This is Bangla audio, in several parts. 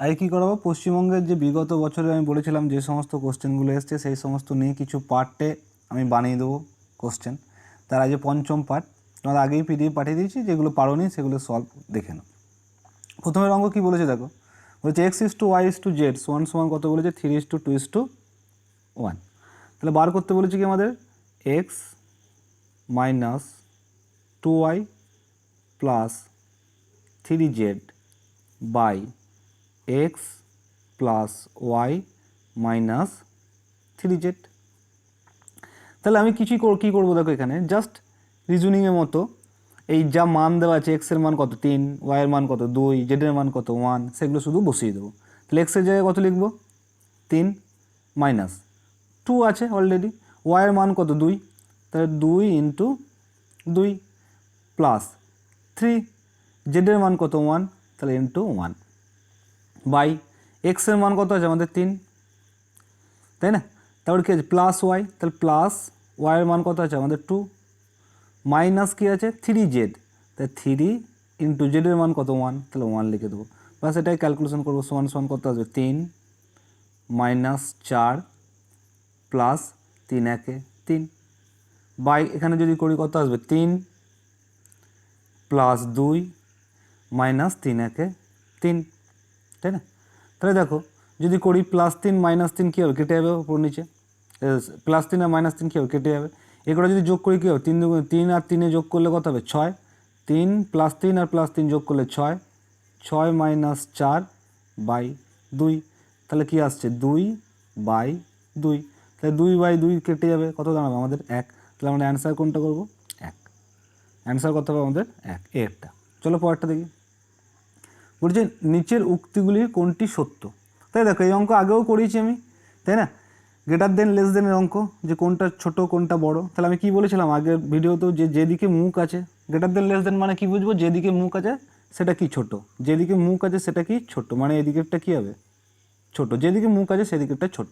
আর কি করাবো, পশ্চিমবঙ্গের যে বিগত বছরে আমি বলেছিলাম যে সমস্ত কোশ্চেনগুলো এসছে সেই সমস্ত নিয়ে কিছু পার্টে আমি বানিয়ে দেবো কোশ্চেন। তার আগে পঞ্চম পার্ট তোমাদের আগেই পিডিএফ পাঠিয়ে দিয়েছি, যেগুলো পারোনি সেগুলো সলভ দেখে নাও। প্রথমের অঙ্ক কী বলেছে দেখো, বলেছে x:y:z সমান সমান কত বলেছে 3:2:1। তাহলে বার করতে বলেছে কি আমাদের x minus 2y plus 3z by x plus Y minus 3z। তাহলে আমি কী করবো দেখো, এখানে জাস্ট রিজনিংয়ের মতো এই যা মান দেওয়া আছে, এক্সের মান কত 3, ওয়াইয়ের মান কত 2, জেডের মান কত 1, সেগুলো শুধু বসিয়ে দেবো। তাহলে এক্সের জায়গায় কত লিখবো 3 মাইনাস 2 আছে অলরেডি, ওয়াইয়ের মান কত 2, তাহলে 2 ইন্টু 2 প্লাস 3, জেডের মান কত 1, তাহলে ইন্টু 1 বাই এক্সের মান কত আছে আমাদের 3, তাই না? তারপরে কী আছে প্লাস ওয়াই, তাহলে প্লাস ওয়াইয়ের মান কত আছে আমাদের 2 মাইনাস কী আছে 3z, তাই 3 ইন্টু জেডের মান কত 1, তাহলে 1 লিখে দেবো। বাস এটাই ক্যালকুলেশন করবো, সমান সমান কত আসবে 3 মাইনাস 4 প্লাস 3 একে 3 বাই এখানে যদি করি কত আসবে 3 প্লাস 2 মাইনাস 3 একে 3, তাই না? তাহলে দেখো যদি করি প্লাস 3 মাইনাস 3 কী হবে কেটে যাবে উপর নিচে, প্লাস 3 আর মাইনাস 3 কী হবে কেটে যাবে। এগুলো যদি যোগ করি কী হবে 3 দুগুণে 3 আর 3 যোগ করলে কত হবে 6, 3 প্লাস 3 আর প্লাস 3 যোগ করলে 6, 6 মাইনাস 4 বাই 2, তাহলে কী আসছে 2/2, তাহলে 2/2 কেটে যাবে, কত দাঁড়াবে আমাদের 1। তাহলে আমরা অ্যান্সার কোনটা করবো 1, অ্যান্সার কত হবে আমাদের 1 এরটা। চলো পরেরটা দেখি, বলছে নিচের উক্তিগুলির কোনটি সত্য। তাই দেখো এই অঙ্ক আগেও করিয়েছি আমি, তাই না? গ্রেটার দেন লেস দেনের অঙ্ক, যে কোনটা ছোট কোনটা বড়। তাহলে আমি কি বলেছিলাম আগের ভিডিওতেও, যে যেদিকে মুখ আছে, গ্রেটার দেন লেস দেন মানে কি বুঝবো, যেদিকে মুখ আছে সেটা কি ছোট, যেদিকে মুখ আছে সেটা কি ছোট, মানে এদিকেরটা কী হবে ছোট, যেদিকে মুখ আছে সেদিকেরটা ছোট।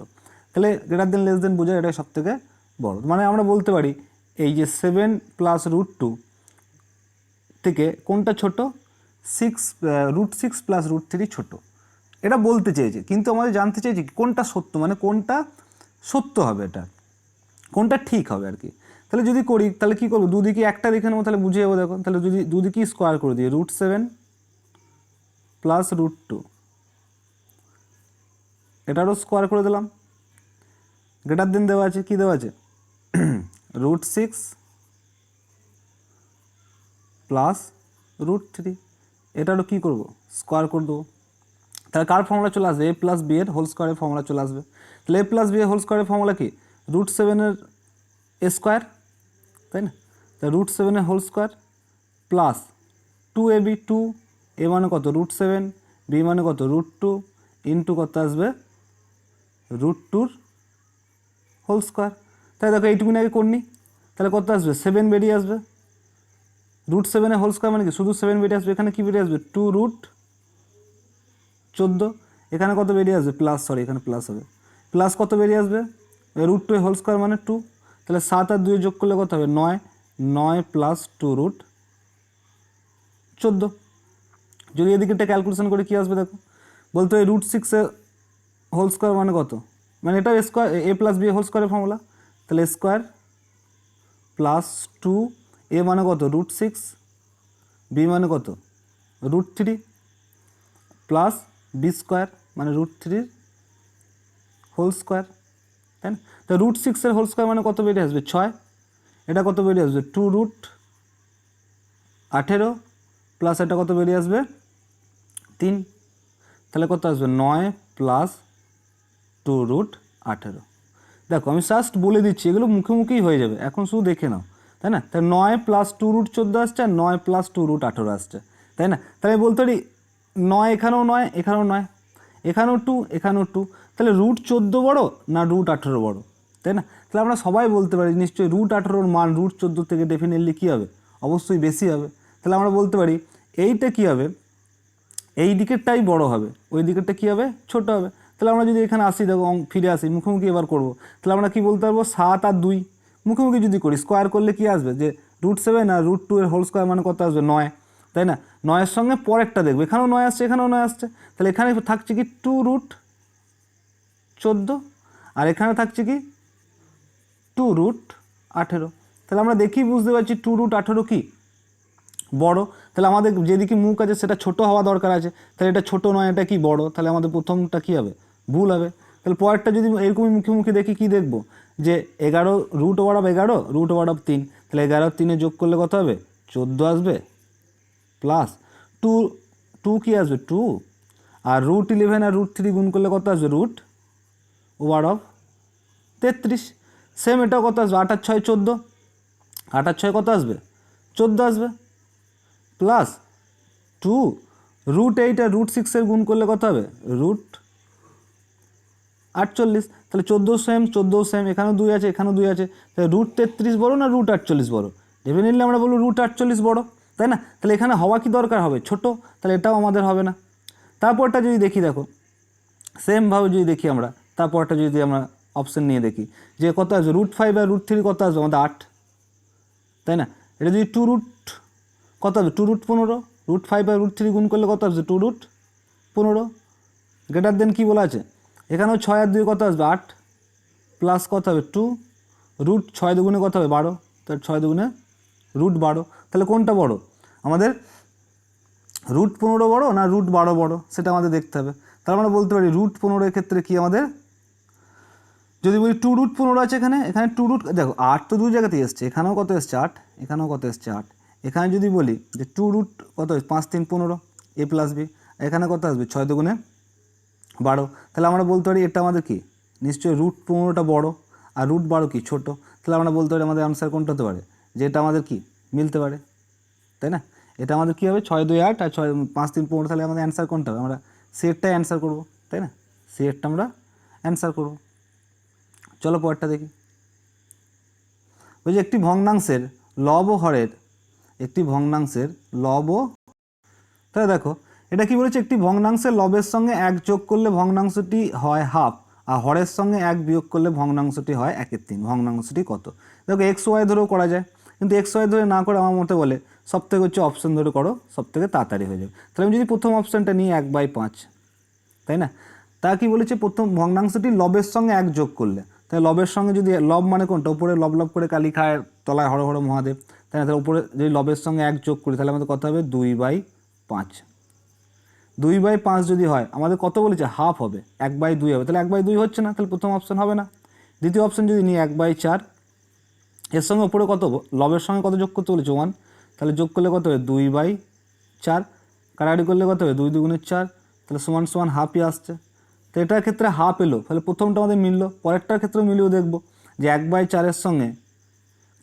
তাহলে গ্রেটার দেন লেস দেন বোঝায় এটা সবথেকে বড়। মানে আমরা বলতে পারি এই যে 7 প্লাস √2 থেকে কোনটা ছোট, 6 প্লাস √3 ছোট, এটা বলতে চেয়েছে। কিন্তু আমাদের জানতে চাইছি কোনটা সত্য, মানে কোনটা সত্য হবে, এটা কোনটা ঠিক হবে আর কি। তাহলে যদি করি তাহলে কী করবো, দুদিকে একটা দেখে নেবো, তাহলে বুঝে যাবো। দেখো তাহলে যদি দুদিকেই স্কোয়ার করে দিই, √7 প্লাস √2, এটারও স্কোয়ার করে দিলাম। গ্রেটার দেন দেওয়া আছে, কী দেওয়া আছে √6 প্লাস √3, এটারও কী করবো স্কোয়ার করে দেবো। তাহলে কার ফর্মুলা চলে আসবে, a প্লাস বি এর হোল স্কোয়ারের ফর্মুলা চলে আসবে। তাহলে a প্লাস বি এর হোল স্কোয়ারের ফর্মুলা কি √7 স্কোয়ার, তাই না? তাহলে √7 whole square plus 2ab, 2 a মানে কত √7, b মানে কত √2 ইন্টু কত আসবে √2 হোল স্কোয়ার। তাই দেখো এইটুকুনি আগে করনি, তাহলে কত আসবে 7 বেরিয়ে আসবে। √7 হোল স্কোয়ার মানে কি শুধু 7 বেরিয়ে আসবে, এখানে কি বেরিয়ে আসবে 2√14, এখানে কত বেরিয়ে আসবে প্লাস, সরি এখানে প্লাস হবে, প্লাস কত বেরিয়ে আসবে √2 হোল স্কোয়ার মানে 2, তাহলে 7 আর 2 যোগ করলে কত হবে 9, 9 প্লাস 2√14। যদি এদিকেটা ক্যালকুলেশন করে কী আসবে দেখো, বলতে হয় √6 হোল স্কোয়ার মানে কত, মানে এটা square a plus B whole স্কোয়ারের ফর্মুলা, তাহলে স্কোয়ার প্লাস 2, a মানে কত √6, b মানে কত √3 প্লাস বি স্কোয়ার মানে √3 হোল স্কোয়ার, তাই না? তো √6 হোল স্কোয়ার মানে কত বেরিয়ে আসবে 6, এটা কত বেরিয়ে আসবে 2√18 প্লাস এটা কত বেরিয়ে আসবে 3, তাহলে কত আসবে 9 প্লাস 2√18। দেখো আমি জাস্ট বলে দিচ্ছি, এগুলো মুখে মুখেই হয়ে যাবে, এখন শুধু দেখে নাও, তাই না? তাহলে 9 প্লাস 2√14 আসছে আর 9 প্লাস 2√18 আসছে, তাই না? তাহলে বলতে পারি 9 এখানেও 9, এখানেও 9, এখানেও 2, এখানেও 2, তাহলে √14 বড় না √18 বড়, তাই না? তাহলে আমরা সবাই বলতে পারি নিশ্চয়ই √18 মান √14 থেকে ডেফিনেটলি কী হবে, অবশ্যই বেশি হবে। তাহলে আমরা বলতে পারি এইটা কী হবে, এই দিকেরটাই বড় হবে, ওই দিকেরটা কী হবে ছোট হবে। তাহলে আমরা যদি এখানে আসি, দেখো ফিরে আসি, মুখোমুখি এবার করবো, তাহলে আমরা কি বলতে পারবো 7 আর 2 মুখোমুখি যদি করি স্কোয়ার করলে কি আসবে, যে √7 আর √2 হোল স্কোয়ার মানে কত আসবে 9, তাই না? 9-এর সঙ্গে পরেরটা দেখবো, এখানেও 9 আসছে, এখানেও 9 আসছে, তাহলে এখানে থাকছে কি 2√14, আর এখানে থাকছে কি 2√18। তাহলে আমরা দেখি বুঝতে পারছি 2√18 কি বড়। তাহলে আমাদের যেদিকে মুখ আছে সেটা ছোট হওয়া দরকার আছে, তাহলে এটা ছোট নয়, এটা কি বড়, তাহলে আমাদের প্রথমটা কি হবে, ভুল হবে। তাহলে পরেরটা যদি এরকমই মুখে দেখি কি দেখব, যে 11 √11 √3, তাহলে 11 3 যোগ করলে কত হবে, 14 আসবে, প্লাস 2 কি আসবে 2, আর √11 আর √3 গুণ করলে কত আসবে, √33। সেম এটাও কত আসবে, 8 আর 6 14, 8 আর 6 কত আসবে, 14 আসবে, প্লাস 2 √8 আর √6 গুণ করলে কত হবে, √48। তাহলে 14 সেম, এখানেও 2 আছে, এখানেও 2 আছে, তাহলে √33 বড় না √48 বড়, ডেফিনেটলি আমরা বলবো √48 বড়, তাই না? তাহলে এখানে হওয়া কি দরকার হবে, ছোট, তাহলে এটাও আমাদের হবে না। তারপরটা যদি দেখি, দেখো সেমভাবে যদি দেখি আমরা, তারপরটা যদি আমরা অপশন নিয়ে দেখি যে কত আসবে, √5 আর √3 কত আসবে আমাদের 8, তাই না? এটা যদি কত হবে, 2√15, √5 আর √3 গুণ করলে কত আসবে, 2√15, গ্রেটার দেন কি বলা আছে, এখানেও 6 আর 2 কত আসবে 8, প্লাস কত হবে 2, √6 দুগুণে কত হবে 12, তাহলে 6 দুগুণে √12। তাহলে কোনটা বড় আমাদের, √15 বড় না √12 বড়, সেটা আমাদের দেখতে হবে। তাহলে আমরা বলতে পারি √15 এর ক্ষেত্রে কি আমাদের, যদি বলি 2√15 আছে এখানে, এখানে 2 দেখো 8 তো দুই জায়গাতেই এসছে, এখানেও কত এসছে 8, এখানেও কত এসছে 8, এখানে যদি বলি যে 2 কত 5 3 15 a প্লাস b, এখানে কত আসবে 6 দুগুণে 12, তাহলে আমরা বলতে পারি এটা আমাদের কি, নিশ্চয়ই √15টা বড় আর √12 কি ছোট, তাহলে আমরা বলতে পারি আমাদের আনসার কোনটা হতে পারে, যে এটা আমাদের কি মিলতে পারে, তাই না? এটা আমাদের কী হবে, 6 2 8 আর 6 5 3 15, তাহলে আমাদের অ্যান্সার কোনটা হবে, আমরা সেটটাই অ্যান্সার করবো, তাই না? সেটটা আমরা অ্যান্সার করবো। চলো পরেরটা দেখি। ওই যে একটি ভগ্নাংশের লব ও হরের, একটি ভগ্নাংশের লব ও, তাহলে দেখো এটা কি বলেছে, একটি ভগ্নাংশের লবের সঙ্গে 1 যোগ করলে ভগ্নাংশটি হয় হাফ, আর হরের সঙ্গে 1 বিয়োগ করলে ভগ্নাংশটি হয় 1/3, ভগ্নাংশটি কত। দেখো XY ধরেও করা যায়, কিন্তু XY ধরে না করে আমার মতে বলে সবথেকে হচ্ছে অপশন ধরে করো, সবথেকে তাড়াতাড়ি হয়ে যাবে। তাহলে আমি যদি প্রথম অপশানটা নিই 1/5, তাই না? তা কি বলেছে, প্রথম ভগ্নাংশটি লবের সঙ্গে 1 যোগ করলে, তাই লবের সঙ্গে যদি, লব মানে কোনটা, উপরে লব লব করে কালী খায়, তলায় হর হর মহাদেব, তাই না? তাহলে উপরে যদি লবের সঙ্গে 1 যোগ করি, তাহলে আমাদের কত হবে 2/5, 2/5 যদি হয় আমাদের কত বলেছে, হাফ হবে, 1/2 হবে, তাহলে 1/2 হচ্ছে না, তাহলে প্রথম অপশন হবে না। দ্বিতীয় অপশন যদি নিই 1/4, এর সঙ্গে উপরে কত, লবের সঙ্গে কত যোগ করতে বলেছে 1, তাহলে যোগ করলে কত হবে 2/4, কাটাকাটি করলে কত হবে 2 2 4, তাহলে সমান সমান হাফই আসছে। তো এটার ক্ষেত্রে হাফ এলো, তাহলে প্রথমটা আমাদের মিললো, পরেরটার ক্ষেত্রে মিলিয়েও দেখবো যে 1/4 সঙ্গে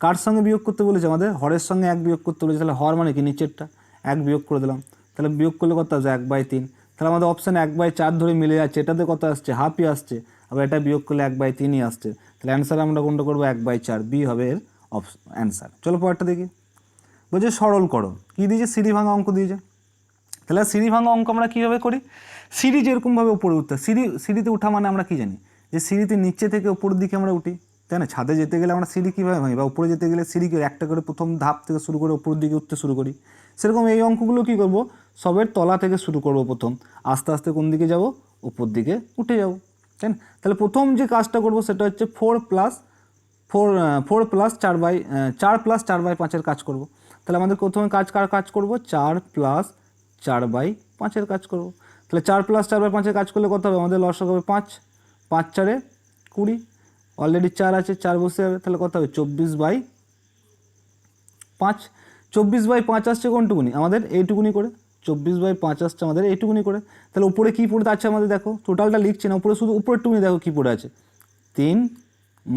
কার সঙ্গে বিয়োগ করতে বলেছে, আমাদের হরের সঙ্গে 1 বিয়োগ করতে বলেছে, তাহলে হর মানে কি নিচেরটা, 1 বিয়োগ করে দিলাম, তাহলে বিয়োগ করলে কত আসছে 1/3, তাহলে আমাদের অপশান 1/4 ধরে মিলে যাচ্ছে, এটাতে কত আসছে হাফই আসছে, আবার এটা বিয়োগ করলে 1/3ই আসছে, তাহলে অ্যান্সার আমরা কোনটা করবো 1/4, বি হবে এর অ্যান্সার। চলো পরেরটা দেখি, বলছে সরল করো, কী দিয়েছে, সিঁড়ি ভাঙা অঙ্ক দিয়েছে। তাহলে সিঁড়ি ভাঙা অঙ্ক আমরা কীভাবে করি, সিঁড়ি যেরকমভাবে উপরে উঠতে, সিঁড়িতে ওঠা মানে আমরা কী জানি, যে সিঁড়িতে নিচে থেকে উপরের দিকে আমরা উঠি, তাই না? ছাদে যেতে গেলে আমরা সিঁড়ি কীভাবে ভাঙি, বা উপরে যেতে গেলে সিঁড়ি একটা করে প্রথম ধাপ থেকে শুরু করে উপরের দিকে উঠতে শুরু করি, সেরকম এই অঙ্কগুলো কী করবো, সবের তলা থেকে শুরু করব প্রথম, আস্তে আস্তে কোন দিকে যাব, উপর দিকে উঠে যাব, তাই না? তাহলে প্রথম যে কাজটা করব সেটা হচ্ছে 4 প্লাস 4/5 কাজ করব। তাহলে আমাদের প্রথমে কাজ করব 4 + 4/5 কাজ করব। তাহলে 4 + 4/5 কাজ করলে কত হবে, আমাদের লসাগু হবে 5, 5 4 20, অলরেডি 4 আছে, 4 বসে যাবে, তাহলে কত হবে 24/5, 24/5 আসছে কোনটুকুনি, আমাদের এইটুকুনি করে, 24/5 আসছে আমাদের এইটুকুনি করে। তাহলে উপরে কী পড়ে আছে আমাদের, দেখো টোটালটা লিখছি না, উপরে শুধু উপরেরটুকুনি দেখো কী পড়ে আছে, 3 -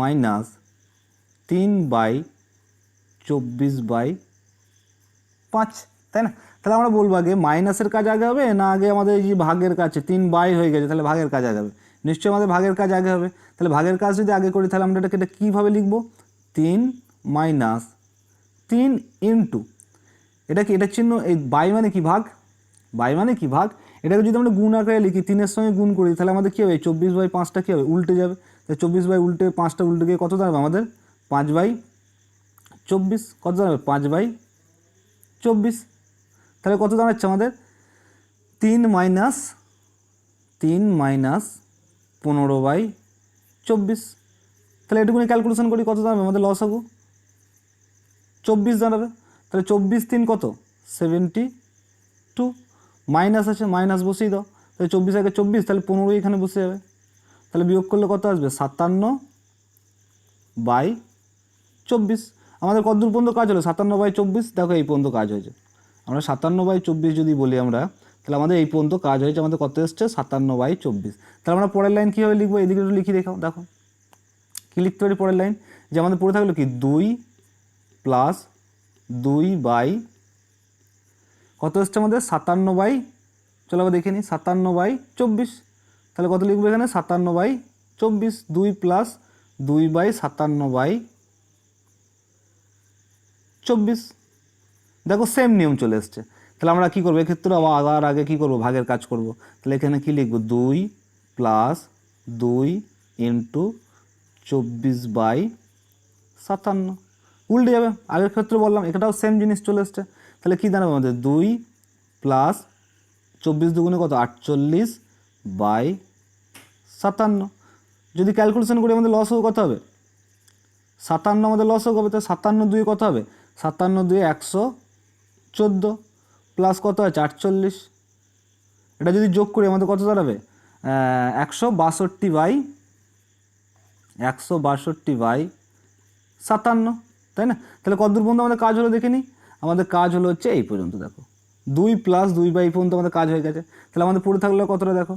3/24/5, তাই না? তাহলে আমরা বলবো আগে মাইনাসের কাজ আগে হবে না আগে আমাদের এই যে ভাগের কাছে 3/, হয়ে গেছে, তাহলে ভাগের কাজ আগে হবে, নিশ্চয়ই আমাদের ভাগের কাজ আগে হবে। তাহলে ভাগের কাজ যদি আগে করি, তাহলে আমরা এটা কীভাবে লিখবো, 3 - 3 ইন্টু, এটা কি, এটা চিহ্ন, এই বাই মানে কি ভাগ, বাই মানে কি ভাগ, এটাকে যদি আমরা গুণ আকারে লিখি, 3-এর সঙ্গে গুণ করি, তাহলে আমাদের কী হবে, 24/5টা কী হবে, উল্টে যাবে, তাহলে 24/5টা উল্টে গিয়ে কত দাঁড়াবে আমাদের 5/24, কত দাঁড়াবে 5/24, তাহলে কত দাঁড়াচ্ছে আমাদের 3 মাইনাস 15/24। তাহলে এটুকুনি ক্যালকুলেশন করি কত দাঁড়াবে আমাদের লসাগু 24 দাঁড়াবে। তাহলে 24 3 কত 72, মাইনাস আছে মাইনাস বসিয়ে দাও। তাহলে 24 আগে 24, তাহলে 15 এখানে বসে যাবে। তাহলে বিয়োগ করলে কত আসবে 57/24। আমাদের কত দূর পর্যন্ত কাজ হলো 57/24। দেখো এই পর্যন্ত কাজ হয়েছে। আমরা 57/24 যদি বলি আমরা, তাহলে আমাদের এই পর্যন্ত কাজ হয়েছে। আমাদের কত এসছে 57/24। তাহলে আমরা পরের লাইন কীভাবে লিখবো, এদিকে একটু লিখে দেখাও। দেখো কী লিখতে পারি পরের লাইন, যে আমাদের পড়ে থাকলো কি 2 + 2 কত এসছে আমাদের 57, চলো আবার দেখে নিই 57/24। তাহলে কত লিখবো এখানে 57/24, 2 + 2/57/24। দেখো সেম নিয়ম চলে এসছে। তাহলে আমরা কী করবো এক্ষেত্রে আবার আগে কী করবো ভাগের কাজ করব। তাহলে এখানে কী লিখবো 2 + 2 × 24/57, উল্টে যাবে। আগের ক্ষেত্রে বললাম এটাও সেম জিনিস চলে এসছে। তাহলে কী দাঁড়াবে আমাদের 2 + 24 দুগুণে কত 48/57। যদি ক্যালকুলেশন করি আমাদের লস হবে কত হবে 57, আমাদের লস হবে। তো 57 2 কত হবে 57 2 114 প্লাস কত আছে 48। এটা যদি যোগ করি আমাদের কত দাঁড়াবে 162/57, তাই না? তাহলে কতদূর পর্যন্ত আমাদের কাজ হলো দেখে নিই। আমাদের কাজ হলো হচ্ছে এই পর্যন্ত। দেখো 2 + 2 এই পর্যন্ত আমাদের কাজ হয়ে গেছে। তাহলে আমাদের পড়ে থাকলো কতটা দেখো,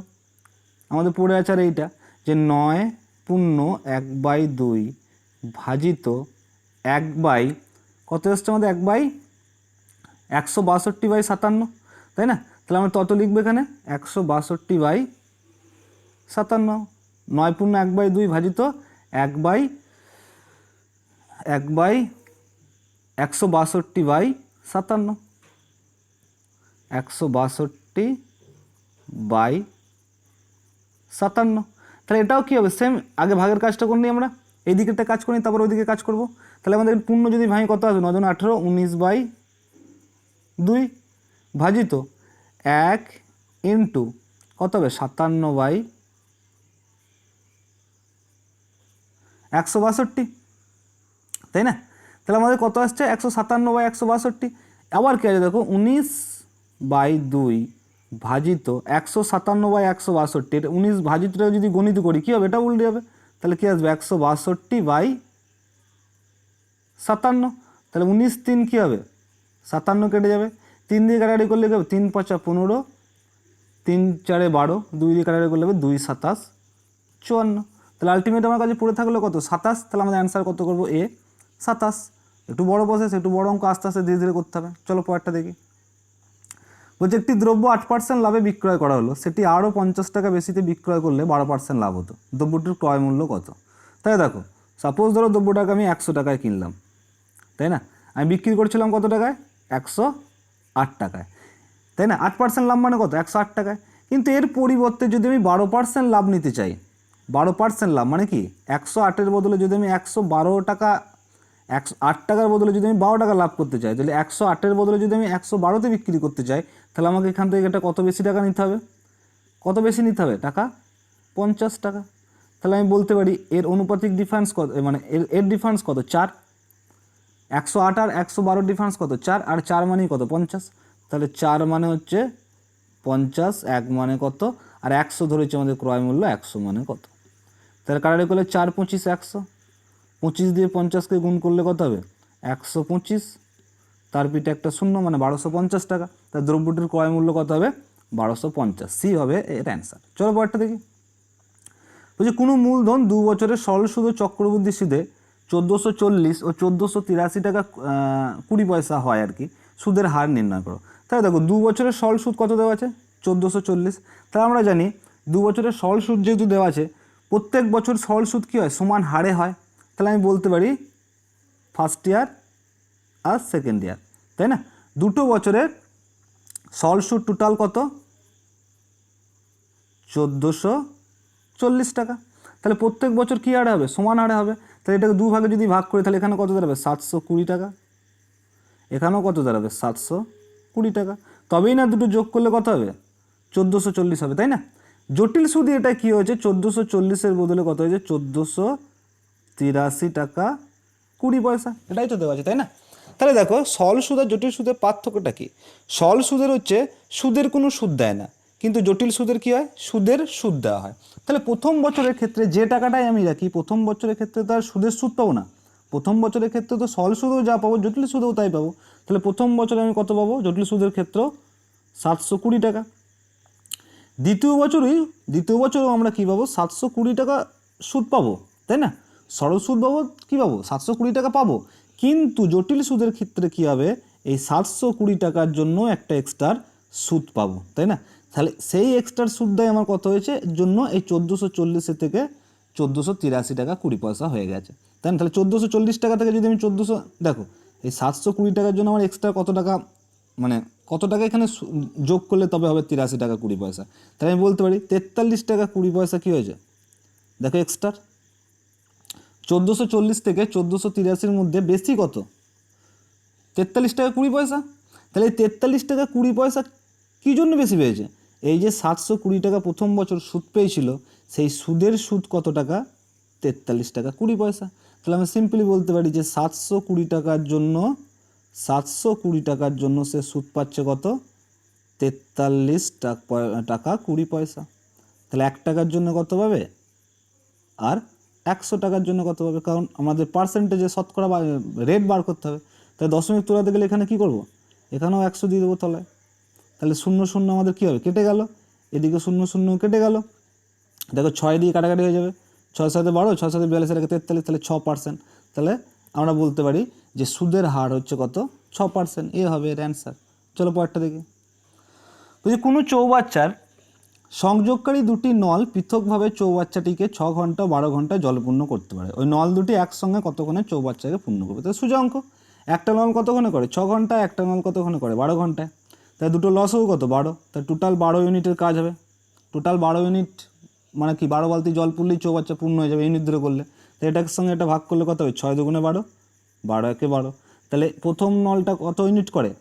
আমাদের পড়ে আছে আর এইটা যে 9 পূর্ণ 1/2 ভাজিত 1/ কত এসছে আমাদের 1/162/57, তাই না? তাহলে আমরা তত লিখবো এখানে 162/57। 9 পূর্ণ 1/2 ভাজিত 1/162/57, 162/57। তাহলে এটাও কী হবে সেম। আগে ভাগের কাজটা করে নিই আমরা, এই দিকেরটা কাজ করি তারপর ওইদিকে কাজ করব। তাহলে আমাদের পূর্ণ যদি ভাঙি কত আসবে 9 × 18 19/2 ভাজিত 1 × কত হবে 57/162, তাই না? তাহলে আমাদের কত আসছে 157/162। আবার কী আছে দেখো 19/2 ভাজিত 157/162। এটা 19 ভাজিতটা যদি গণিত করি কী হবে, এটা উল্টে যাবে। তাহলে কী আসবে 162/57। তাহলে 19 3 কী হবে 57 কেটে যাবে, 3 দিয়ে কাটাকাটি করলে কী হবে 3 × 5 = 15, 3 × 4 = 12, 2 দিয়ে কাটাকাটি করলে হবে 2 × 7 = 54। তাহলে আলটিমেট আমার কাছে পড়ে থাকলো কত 27। তাহলে আমাদের অ্যান্সার কত করবো এ 27। একটু বড় প্রসেস, একটু বড় অঙ্ক আস্তে আস্তে ধীরে ধীরে করতে হবে। চলো পরেরটা দেখি। বলছে একটি দ্রব্য 8% লাভে বিক্রয় করা হলো, সেটি আরও 50 টাকা বেশিতে বিক্রয় করলে 12% লাভ হতো। দ্রব্যটির ক্রয় মূল্য কত? তাই দেখো সাপোজ ধরো দ্রব্যটাকে আমি 100 টাকায় কিনলাম, তাই না? আমি বিক্রি করছিলাম কত টাকায় 108 টাকায়, তাই না? 8% লাভ মানে কত 108 টাকায়। কিন্তু এর পরিবর্তে যদি আমি 12% লাভ নিতে চাই, 12% লাভ মানে কি 108-এর বদলে যদি আমি 112 টাকা, 108 টাকার বদলে যদি আমি 12 টাকা লাভ করতে চাই, তাহলে 108-এর বদলে যদি আমি 112-তে বিক্রি করতে চাই, তাহলে আমাকে এখান থেকে এটা কত বেশি টাকা নিতে হবে, কত বেশি নিতে হবে টাকা 50 টাকা। তাহলে আমি বলতে পারি এর অনুপাতিক ডিফারেন্স কত, মানে এর ডিফারেন্স কত 4। 108 আর 112 ডিফারেন্স কত 4, আর 4 মানেই কত 50। তাহলে 4 মানে হচ্ছে 50, 1 মানে কত, আর 100 ধরেছে আমাদের ক্রয় মূল্য, 100 মানে কত। তাহলে কাটাকাটি করলে 4 25 100, 25 দিয়ে 50-কে গুণ করলে কত হবে 125, তার পিঠে একটা শূন্য মানে 1250 টাকা। তার দ্রব্যটির ক্রয় মূল্য কত হবে 1250। সি হবে এর অ্যান্সার। চলো পরেরটা দেখি। বলছি কোনো মূলধন 2 বছরের সরল সুদ ও চক্রবৃদ্ধি সুদে 1440 ও 1483 টাকা 20 পয়সা হয় আর কি, সুদের হার নির্ণয় করো। তাহলে দেখো 2 বছরের সরল সুদ কত দেওয়া আছে 1440। তাহলে আমরা জানি 2 বছরের সরল সুদ যেহেতু দেওয়া আছে, প্রত্যেক বছর সরল সুদ কী হয় সমান হারে হয়। তাহলে আমি বলতে পারি ফার্স্ট ইয়ার আর সেকেন্ড ইয়ার, তাই না? দুটো বছরের সরল সুদ টোটাল কত 1440 টাকা। তাহলে প্রত্যেক বছর কী হারে হবে সমান হারে হবে। তাহলে এটাকে 2 ভাগে যদি ভাগ করি তাহলে এখানে কত দাঁড়াবে 720 টাকা, এখানেও কত দাঁড়াবে 720 টাকা। তবেই না দুটো যোগ করলে কত হবে? 1440 হবে, তাই না? জটিল সুদে এটা কি হয়েছে, 1440-এর বদলে কত হয়েছে? 1483 টাকা 20 পয়সা, এটাই তো দেওয়া আছে, তাই না? তাহলে দেখো সরল সুদ আর জটিল সুদের পার্থক্যটা কি? সরল সুদের হচ্ছে সুদের কোনো সুদ দেয় না, কিন্তু জটিল সুদের কি হয়? সুদের সুদ দেওয়া হয়। তাহলে প্রথম বছরের ক্ষেত্রে যে টাকাটাই আমি রাখি, প্রথম বছরের ক্ষেত্রে তো আর সুদের সুদ পাবো না। প্রথম বছরের ক্ষেত্রে তো সরল সুদেও যা পাবো, জটিল সুদেও তাই পাবো। তাহলে প্রথম বছরে আমি কত পাবো জটিল সুদের ক্ষেত্রেও? 720 টাকা। দ্বিতীয় বছরেও আমরা কী পাবো? 720 টাকা সুদ পাবো, তাই না? সরল সুদ পাবো কী পাবো? 720 টাকা পাবো। কিন্তু জটিল সুদের ক্ষেত্রে কী হবে? এই 720 টাকার জন্য একটা এক্সট্রা সুদ পাবো, তাই না? তাহলে সেই এক্সট্রা সুদটাই আমার কত হয়েছে জন্য এই 1440 থেকে 1483 টাকা 20 পয়সা হয়ে গেছে, তাই না? তাহলে 1440 টাকা থেকে যদি আমি 1400, দেখো এই 720 টাকার জন্য আমার এক্সট্রা কত টাকা, মানে কত টাকা এখানে যোগ করলে তবে হবে 83 টাকা 20 পয়সা। তাহলে আমি বলতে পারি 43 টাকা 20 পয়সা কী হয়েছে? দেখো এক্সট্রা 1440 থেকে 1483-র মধ্যে বেশি কত? 43 টাকা 20 পয়সা। তাহলে এই 43 টাকা 20 পয়সা কী জন্য বেশি পেয়েছে? এই যে 720 টাকা প্রথম বছর সুদ পেয়েছিল, সেই সুদের সুদ কত টাকা? 43 টাকা 20 পয়সা। তাহলে আমি সিম্পলি বলতে পারি যে 720 টাকার জন্য সে সুদ পাচ্ছে কত? 43 টাকা 20 পয়সা। তাহলে 1 টাকার জন্য কত পাবে? আর 100 টাকার জন্য কত পাবে? কারণ আমাদের পার্সেন্টেজে শতকরা রেট বার করতে হবে। তাই দশমিক তোলাতে গেলে এখানে কি করব? এখানেও 100 দিয়ে দেবো তলায়। তাহলে 0 0 আমাদের কী হবে? কেটে গেল। এদিকে 0 0 কেটে গেল। দেখো 6 দিয়ে কাটাকাটি হয়ে যাবে। 6 7 12, 6 7 42, 43, তাহলে 6%। তাহলে আমরা বলতে পারি যে সুদের হার হচ্ছে কত? 6%। এ হবে এর অ্যান্সার। চলো পরেরটা দেখি। বলছি কোনো চৌবাচ্চার সংযোগকারী দুটি নল পৃথকভাবে চৌবাচ্চাটিকে 6 ঘন্টা 12 ঘন্টা জলপূর্ণ করতে পারে। ওই নল দুটি একসঙ্গে কতক্ষণে চৌবাচ্চাকে পূর্ণ করবে? তাহলে সোজা অঙ্ক। একটা নল কতক্ষণে করে? 6 ঘন্টা। একটা নল কতক্ষণে করে? 12 ঘন্টায়। তাহলে দুটো লসও কত? 12। তাহলে টোটাল 12 ইউনিটের কাজ হবে। টোটাল 12 ইউনিট মানে কি? 12 বালতি জল পুরলেই চৌবাচ্চা পূর্ণ হয়ে যাবে ইউনিট ধরে করলে। তো এটার সঙ্গে এটা ভাগ করলে কত হবে? 6 দুগুণে 12, 12 একে 12। তাহলে প্রথম নলটা কত ইউনিট করে?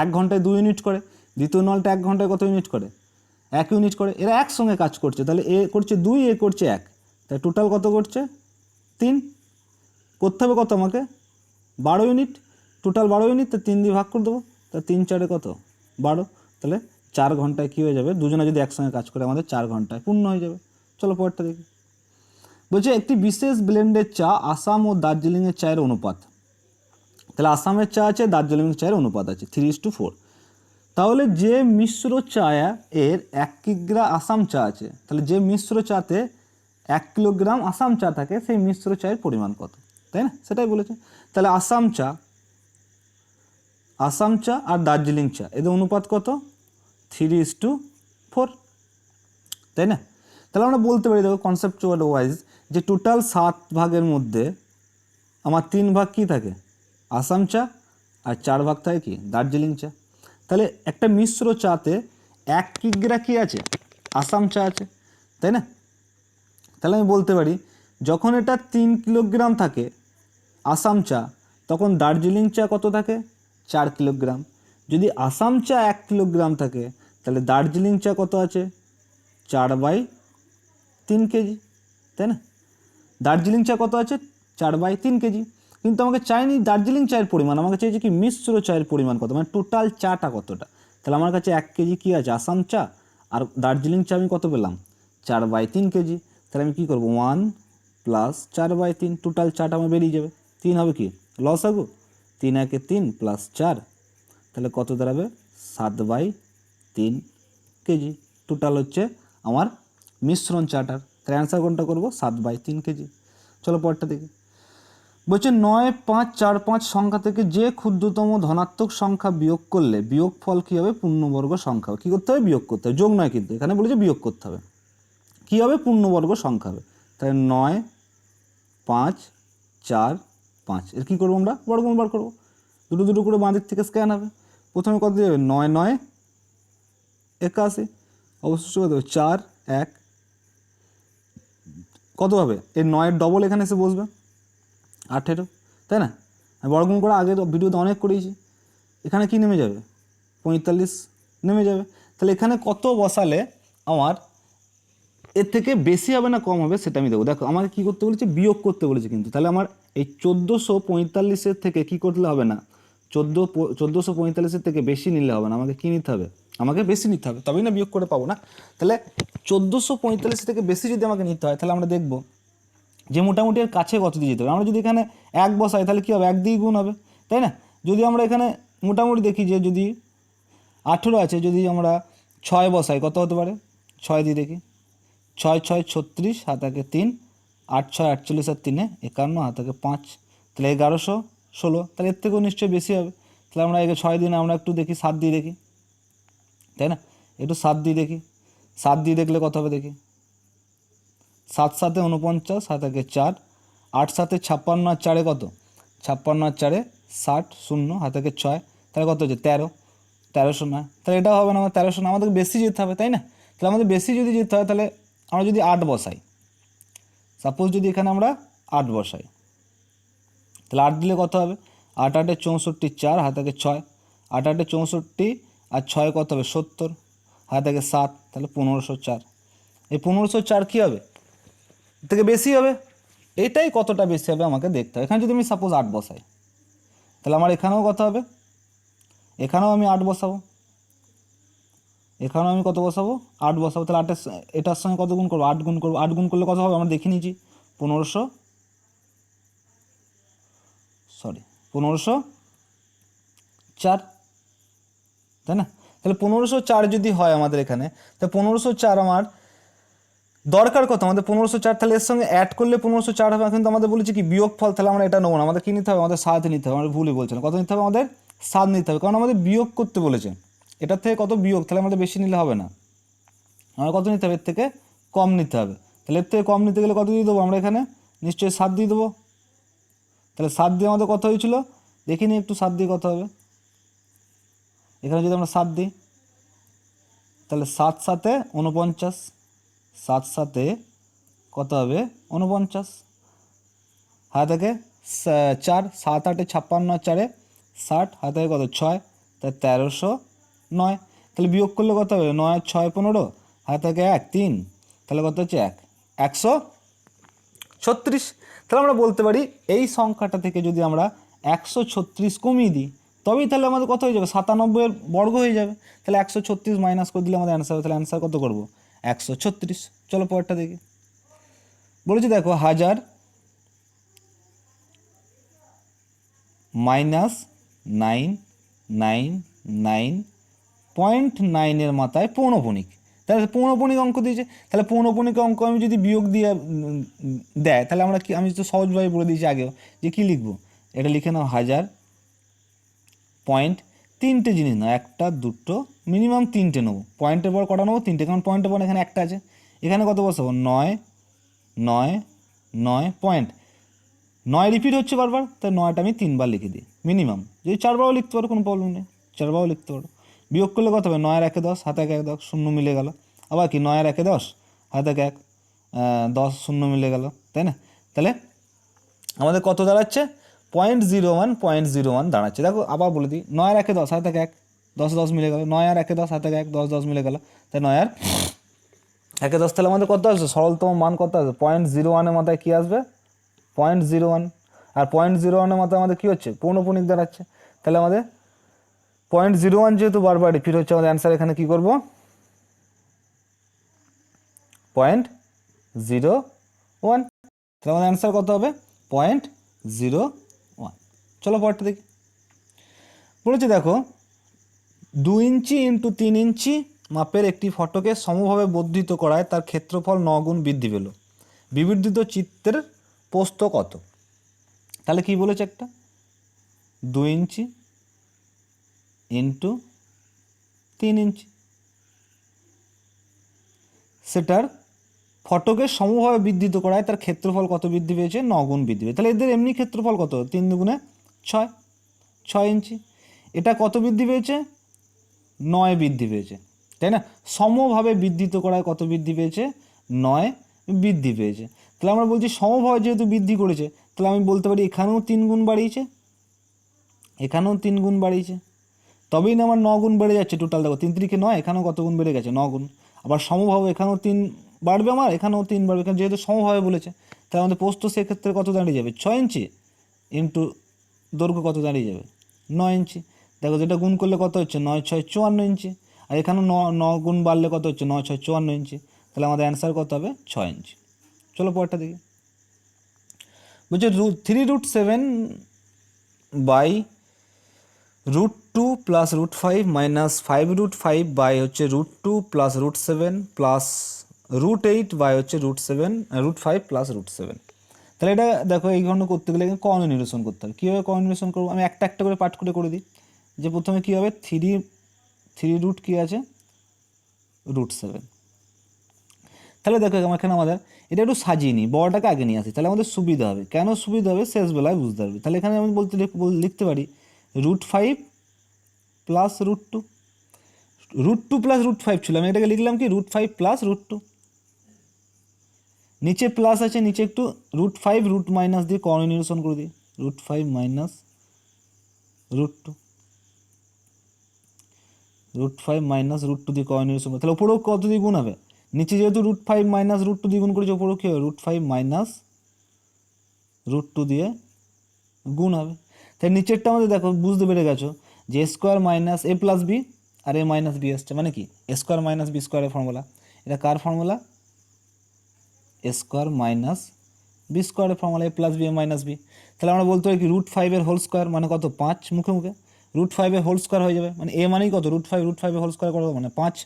এক ঘন্টায় 2 ইউনিট করে। দ্বিতীয় নলটা 1 ঘন্টায় কত ইউনিট করে? 1 ইউনিট করে। এরা একসঙ্গে কাজ করছে। তাহলে এ করছে 2, এ করছে 1, তাই টোটাল কত করছে? 3। করতে হবে কত আমাকে? 12 ইউনিট। টোটাল 12 ইউনিট, তো 3 দিয়ে ভাগ করে দেবো। তা 3 4 কত? 12। তাহলে 4 ঘন্টায় কী হয়ে যাবে? দুজনে যদি একসঙ্গে কাজ করে আমাদের 4 ঘন্টায় পূর্ণ হয়ে যাবে। চলো পরেরটা দেখি। বলছে একটি বিশেষ ব্লেন্ডের চা আসাম ও দার্জিলিংয়ের চায়ের অনুপাত। তাহলে আসামের চা আছে, দার্জিলিংয়ের চায়ের অনুপাত আছে 3:4। তাহলে যে মিশ্র চা এর 1 কিগ্রা আসাম চা আছে, তাহলে যে মিশ্র চাতে 1 কিলোগ্রাম আসাম চা থাকে সেই মিশ্র চায়ের পরিমাণ কত? তাই না? সেটাই বলেছে। তাহলে আসাম চা আর দার্জিলিং চা এদের অনুপাত কত? 3:4, তাই না? তাহলে আমরা বলতে পারি, দেখো কনসেপচুয়াল ওয়াইজ, যে টোটাল 7 ভাগের মধ্যে আমার 3 ভাগ কী থাকে? আসাম চা, আর 4 ভাগ থাকে কি? দার্জিলিং চা। তাহলে একটা মিশ্র চাতে 1 কিগ্রা কী আছে? আসাম চা আছে, তাই না? তাহলে আমি বলতে পারি যখন এটা 3 কিলোগ্রাম থাকে আসাম চা, তখন দার্জিলিং চা কত থাকে? 4 কিলোগ্রাম। যদি আসাম চা 1 কিলোগ্রাম থাকে, তাহলে দার্জিলিং চা কত আছে? 4/3 কেজি, তাই না? দার্জিলিং চা কত আছে? 4/3 কেজি। কিন্তু আমাকে চাইনি দার্জিলিং চায়ের পরিমাণ, আমাকে চাইছে কি মিশ্র চায়ের পরিমাণ কত, মানে টোটাল চাটা কতটা। তাহলে আমার কাছে 1 কেজি কী আছে? আসাম চা, আর দার্জিলিং চা আমি কত পেলাম? 4/3 কেজি। তাহলে আমি কী করবো? 1 + 4/3, টোটাল চাটা আমার বেরিয়ে যাবে। 3 হবে কি? লসাগু। 3 একে 3 + 4, তাহলে কত দাঁড়াবে? 7/3 কেজি। টোটাল হচ্ছে আমার মিশ্রণ চাটার। তাহলে অ্যান্সার কোনটা করবো? 7/3 কেজি। চলো পরেরটা দেখি। বলছে 9, 5, 4, 5 সংখ্যা থেকে যে ক্ষুদ্রতম ধনাত্মক সংখ্যা বিয়োগ করলে বিয়োগফল কী হবে? পূর্ণবর্গ সংখ্যা হবে। কী করতে হবে? বিয়োগ করতে হবে। যোগ নয়, কিন্তু এখানে বলেছে বিয়োগ করতে হবে। কী হবে? পূর্ণবর্গ সংখ্যা হবে। তাহলে 9, 5, 4, 5 এর কী করবো আমরা? বর্গমূল বার করবো। দুটো করে বাঁ দিক থেকে স্ক্যান হবে। প্রথমে কত দেবে? 9 9 81, অবশ্যই কত দেবে? 4 1, কত হবে? এই 9-এর ডবল এখানে এসে বসবে, 18, তাই না? আমি বর্গমূল করে আগের ভিডিওতে অনেক করেছি। এখানে কি নেমে যাবে 45 নেমে যাবে। তাহলে এখানে কত বসালে আমার এর থেকে বেশি হবে না কম হবে সেটা আমি দেবো। দেখো আমাকে কী করতে বলেছে, বিয়োগ করতে বলেছে কিন্তু। তাহলে আমার এই 1445 থেকে কী করলে হবে না, 1445 থেকে বেশি নিলে হবে না, আমাকে কী নিতে হবে, আমাকে বেশি নিতে হবে, তবেই না বিয়োগ করে পাবো না। তাহলে 1445 থেকে বেশি যদি আমাকে নিতে হয় তাহলে আমরা দেখব যে মোটামুটি এর কাছে কত দিয়ে যেতে হবে। আমরা যদি এখানে 1 বসাই তাহলে কী হবে, 1 দিয়ে গুণ হবে, তাই না। যদি আমরা এখানে মোটামুটি দেখি যে যদি 18 আছে, যদি আমরা 6 বসাই কত হতে পারে, 6 দিয়ে দেখি, 6 6 36, হাত আগে 3, 8 6 48 আর 3 51, হাত আগে 5, তাহলে 1116। তাহলে এর থেকেও নিশ্চয়ই বেশি হবে। তাহলে আমরা একে 6 দিন আমরা একটু দেখি 7 দিয়ে দেখি, তাই না, একটু 7 দিয়ে দেখি, 7 দিয়ে দেখলে কত হবে দেখি, 7 7 49, হাত আগে 4, 8 7 56 আর 4 কত, 56 আর 4 60, 0 হাত আগে 6, তাহলে কত হচ্ছে 13, 1300 নয়। তাহলে এটাও হবে না, আমার 1300 না, আমাদেরকে বেশি যেতে হবে, তাই না। তাহলে আমাদের বেশি যদি যেতে হয় তাহলে আমরা যদি 8 বসাই, সাপোজ যদি এখানে আমরা 8 বসাই, তাহলে 8 দিলে কত হবে, 8 8 64, 4 হাত আগে 6, 8 8 64 আর 6 কত হবে 70, হাত আগে 7, তাহলে 1504। এই 1504 কী হবে, এর থেকে বেশি হবে। এইটাই কতটা বেশি হবে আমাকে দেখতে হবে। এখানে যদি আমি সাপোজ 8 বসাই তাহলে আমার এখানেও কত হবে, এখানেও আমি 8 বসাবো, এখানেও আমি কত বসাবো, 8 বসাবো। তাহলে 8 এটার সঙ্গে কত গুণ করবো, 8 গুণ করবো, 8 গুণ করলে কত হবে আমরা দেখে নিয়েছি, 1504, তাই না। তাহলে 1504 যদি হয় আমাদের এখানে, তাহলে 1504 আমার দরকার কত, আমাদের 1504, তাহলে এর সঙ্গে অ্যাড করলে 1504 হবে, কিন্তু আমাদের বলেছি কি বিয়োগ ফল, তাহলে আমরা এটা নেবো না, আমাদের কী নিতে হবে, আমাদের 7 নিতে হবে। আমরা ভুলই বলছিলাম, কত নিতে হবে, আমাদের 7 নিতে হবে, কারণ আমাদের বিয়োগ করতে বলেছে এটার থেকে কত বিয়োগ, তাহলে আমাদের বেশি নিলে হবে না, আমরা কত নিতে হবে, এর থেকে কম নিতে হবে। তাহলে এর থেকে কম নিতে গেলে কত দিয়ে দেবো, আমরা এখানে নিশ্চয়ই 7 দিয়ে দেবো। তাহলে 7 দিয়ে আমাদের কত হয়েছিল দেখিনি একটু, 7 দিয়ে কত হবে, এখানে যদি আমরা 7 দিই তাহলে 7 7 49, 7 7 কত হবে 49, হাত থেকে 4, 7 8 56 আর 4 60, হাত থেকে কত 6, তাই 1309। তাহলে বিয়োগ করলে কত হবে, 9 আর 6 15, হাত থেকে 1 3, তাহলে কত হচ্ছে 136। তাহলে আমরা বলতে পারি এই সংখ্যাটা থেকে যদি আমরা 136 কমিয়ে দিই তবেই তাহলে আমাদের কত হয়ে যাবে, 97 এর বর্গ হয়ে যাবে। তাহলে 136 মাইনাস করে দিলে আমাদের অ্যান্সার হবে। তাহলে অ্যান্সার কত করবো, 136। চলো পরেরটা দেখি, বলেছি দেখো 1000 মাইনাস 999.9 এর মাথায় পৌনঃপুনিক। তাহলে পৌনঃপুনিক অঙ্ক দিয়েছে, তাহলে পৌনঃপুনিক অঙ্ক আমি যদি বিয়োগ দিয়ে দেয় তাহলে আমরা কি, আমি তো সহজভাবে বলে দিয়েছি আগেও যে কী লিখবো, এটা লিখে নাও 1000 পয়েন্ট, 3টে জিনিস না, 1টা 2টো মিনিমাম 3টে নেবো, পয়েন্টের পর কটা নেবো 3টে, কারণ পয়েন্টের পর এখানে একটা আছে, এখানে কত বসাবো 9 9 9 পয়েন্ট, 9 রিপিট হচ্ছে বারবার, তাই 9টা আমি 3বার লিখে দিই মিনিমাম, যদি 4বারও লিখতে পারো কোনো প্রবলেম নেই, 4বারও লিখতে পারো। বিয়োগ করলে কত হবে, 9 আর 1 10, হাতে 1 10, 0 মিলে গেল, আবার কি 9 আর 1 10, হাতে 1 10, 0 মিলে গেল, তাই না। তাহলে আমাদের কত দাঁড়াচ্ছে, 0.01 দাঁড়াচ্ছে। দেখো আবার বলে দিই, 9 আর 1 10, হাতে 1 10 10 মিলে গেল, 9 আর 1 10, হাতে 1 10 10 মিলে গেল, তাই 9 আর 1 10, তাহলে আমাদের কত আসবে, সরলতম মান কত আসবে, 0.01 এর মাথায় কী আসবে 0.01, আর 0.01 এর মাথায় আমাদের কী হচ্ছে, পৌনঃপুনিক দাঁড়াচ্ছে। তাহলে আমাদের 0.01 যেহেতু বারবার রিপিট হচ্ছে, আমাদের অ্যান্সার এখানে কী করবো 0.01, তাহলে আমাদের অ্যান্সার কত হবে 0.01। চলো পরেরটা দেখি, বলেছি দেখো 2 ইঞ্চি ইন্টু 3 ইঞ্চি মাপের একটি ফটোকে সমভাবে বর্ধিত করায় তার ক্ষেত্রফল 9 গুণ বৃদ্ধি পেল, বিবর্ধিত চিত্রের প্রস্থ কত। তাহলে কি বলেছে, একটা 2 ইঞ্চি ইন্টু 3 ইঞ্চি, সেটার ফটোকে সমভাবে বৃদ্ধিত করায় তার ক্ষেত্রফল কত বৃদ্ধি পেয়েছে, 9 গুণ বৃদ্ধি পেয়েছে। তাহলে এদের এমনি ক্ষেত্রফল কত, 3 দুগুণে 6, 6 ইঞ্চি, এটা কত বৃদ্ধি পেয়েছে, 9 বৃদ্ধি পেয়েছে, তাই না। সমভাবে বৃদ্ধিত করায় কত বৃদ্ধি পেয়েছে, 9 বৃদ্ধি পেয়েছে। তাহলে আমরা বলছি সমভাবে যেহেতু বৃদ্ধি করেছে, তাহলে আমি বলতে পারি এখানেও 3 গুণ বাড়িয়েছে, এখানেও 3 গুণ বাড়িয়েছে, তবেই না আমার 9 গুণ বেড়ে যাচ্ছে টোটাল। দেখো 3 3 9, এখানেও কত গুণ বেড়ে গেছে 9 গুণ। আবার সমভাবে এখানেও 3 বাড়বে, আমার এখানেও 3 বাড়বে, কারণ যেহেতু সমভাবে বলেছে। তাহলে আমাদের প্রস্থ সেক্ষেত্রে কত দাঁড়িয়ে যাবে 6 ইঞ্চি ইন্টু দৈর্ঘ্য কত দাঁড়িয়ে যাবে 9 ইঞ্চি। দেখো যেটা গুণ করলে কত হচ্ছে 9 6 54 ইঞ্চি, আর এখানেও 9 গুণ বাড়লে কত হচ্ছে 9 6 54 ইঞ্চি। তাহলে আমাদের অ্যান্সার কত হবে 6 ইঞ্চি। চলো পরেরটা দেখি। বলছে 3√7 বাই √2 প্লাস √5 মাইনাস 5√5 বাই হচ্ছে √2 প্লাস √7 প্লাস √8 বাই হচ্ছে √5 প্লাস √7। তাহলে এটা দেখো এই ধরনের করতে গেলে কর্ণ নিরসন করতে হবে। কীভাবে কর্ণ নিরসন করবো আমি একটা একটা করে পাঠ করে দিই। যে প্রথমে কী হবে 3 কী আছে √7। তাহলে দেখো এখানে আমাদের এটা একটু সাজিয়ে নিই, বড়টাকে আগে নিয়ে আসি, তাহলে আমাদের সুবিধা হবে। কেন সুবিধা হবে শেষবেলায় বুঝতে পারবে। তাহলে এখানে আমি লিখতে পারি √5 প্লাস √2। √2 প্লাস √5 ছিল, আমি এটাকে লিখলাম কি √5 প্লাস √2। নিচে প্লাস আছে, নিচে একটু √5 √ মাইনাস দিয়ে কর্ণ নিরসন করে দিই। √5 মাইনাস √2, √5 মাইনাস √2 দিয়ে কর্ণ নিরসন করে, তাহলে ওপরেও কত দিয়ে গুণ হবে, নিচে যেহেতু √5 মাইনাস √2 দিয়ে গুণ করেছে, ওপরেও কী হবে √5 মাইনাস √2 দিয়ে গুণ হবে। তাই নিচেরটা আমাদের দেখো বুঝতে পেরে গেছো যে a square minus a plus b আর a মাইনাস বি আসছে, মানে কি a স্কোয়ার মাইনাস বি স্কোয়ারের ফর্মুলা। এটা কার formula a square minus b স্কোয়ারের formula, a plus B a minus b. তাহলে আমরা বলতে পারি কি √5 এর হোল স্কোয়ার মানে কত 5, মুখে মুখে √5 এর হোল স্কোয়ার হয়ে যাবে, মানে a মানেই কত √5 এর হোল স্কোয়ার কত মানে 5,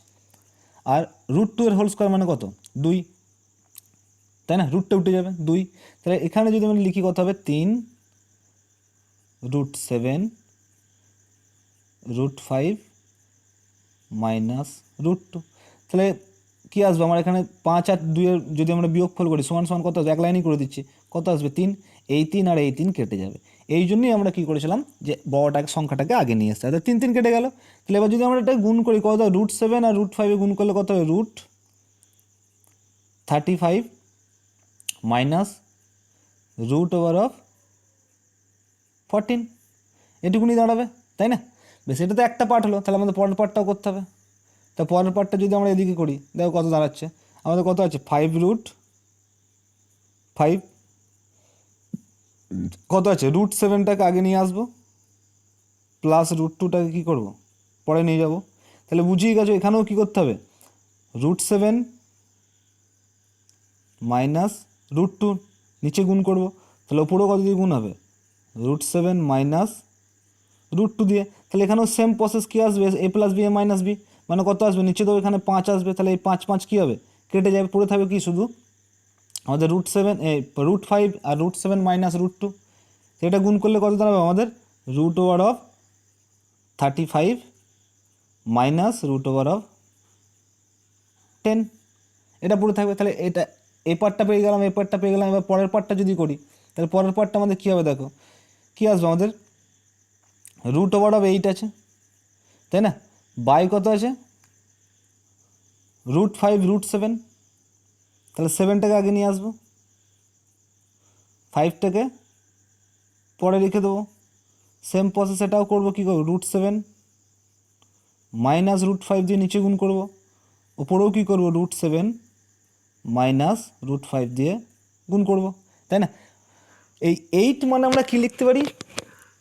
আর √2 এর হোল স্কোয়ার মানে কত 2, তাই না, রুটটা উঠে যাবে 2। তাহলে এখানে যদি আমি লিখি কত হবে 3√7 √5 মাইনাস √2। তাহলে কী আসবে আমার এখানে 5 আর 2 এর যদি আমরা বিয়োগফল করি সমান সমান কত আসবে, এক লাইনই করে দিচ্ছি, কত আসবে 3। এই 3 আর এই 3 কেটে যাবে। এই জন্যই আমরা কী করেছিলাম যে বড়টাকে সংখ্যাটাকে আগে নিয়ে আসতে, তাহলে 3 3 কেটে গেল। তাহলে এবার যদি আমরা এটা গুণ করি কত √7 আর √5 গুণ করলে কত হবে √35 মাইনাস √14, এটুকুনি দাঁড়াবে, তাই না। বেশ, এটা তো একটা পার্ট হলো, তাহলে আমাদের পরের পার্টটাও করতে হবে। তা পরের পার্টটা যদি আমরা এদিকে করি দেখো কত দাঁড়াচ্ছে, আমাদের কত আছে 5√5, কত আছে √7টাকে আগে নিয়ে আসবো, প্লাস √2টাকে কী করবো পরে নিয়ে যাব। তাহলে বুঝিয়ে গেছো এখানেও কী করতে হবে √7 মাইনাস √2 নিচে গুণ করব, তাহলে ওপরেও কত দিয়ে গুণ হবে √7 মাইনাস √2 দিয়ে। তাহলে এখানেও সেম প্রসেস কী আসবে a plus B a minus B, মানে কত আসবে নিচে তো এখানে 5 আসবে, তাহলে এই 5 5 কী হবে কেটে যাবে, পড়ে থাকবে কি শুধু আমাদের √5 আর √7 মাইনাস √2। এটা গুণ করলে কত দাঁড়াবে আমাদের √35 মাইনাস √10, এটা পড়ে থাকবে। তাহলে এটা এই পার্টটা পেয়ে গেলাম, এই পার্টটা পেয়ে গেলাম। এবার পরের পার্টটা যদি করি তাহলে পরের পার্টটা আমাদের কী হবে দেখো কী আসবে আমাদের √8 আছে, তাই না, বাই কত আছে √5 √7, তাহলে 7টাকে আগে নিয়ে আসবো, 5টাকে পরে লিখে দেবো। সেম প্রসেস এটাও করবো, কী করবো √7 মাইনাস √5 দিয়ে নিচে গুণ করবো, ওপরেও কী করবো √7 মাইনাস √5 দিয়ে গুণ করব, তাই না। এই 8 মানে আমরা কী লিখতে পারি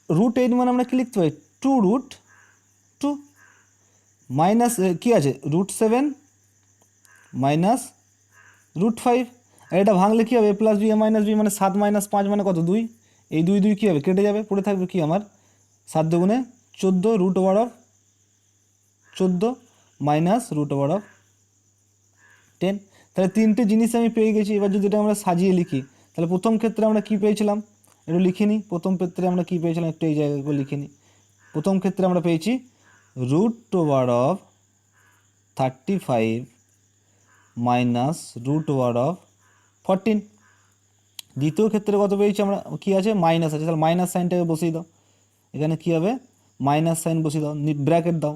√8 মানে আমরা কী লিখতে পারি 2√2 মাইনাস কী আছে √7 মাইনাস √5, আর এটা ভাঙলে কী হবে a plus B a minus B মানে 7 মাইনাস 5 মানে কত 2, এই 2 2 কী হবে কেটে যাবে, পড়ে থাকবে কি আমার 7 দুগুণে 14 √14 মাইনাস √10। তাহলে তিনটে জিনিস আমি পেয়ে গেছি। এবার যদি এটা আমরা সাজিয়ে লিখি তাহলে প্রথম ক্ষেত্রে আমরা কী পেয়েছিলাম একটু লিখে নিই, প্রথম ক্ষেত্রে আমরা কী পেয়েছিলাম একটু এই জায়গাগুলো লিখে নিই। প্রথম ক্ষেত্রে আমরা পেয়েছি √35 মাইনাস √14। দ্বিতীয় ক্ষেত্রে কত পেয়েছি আমরা কী আছে মাইনাস আছে, তাহলে মাইনাস সাইনটাকে বসিয়ে দাও, এখানে কী হবে মাইনাস সাইন বসিয়ে দাও, ব্র্যাকেট দাও।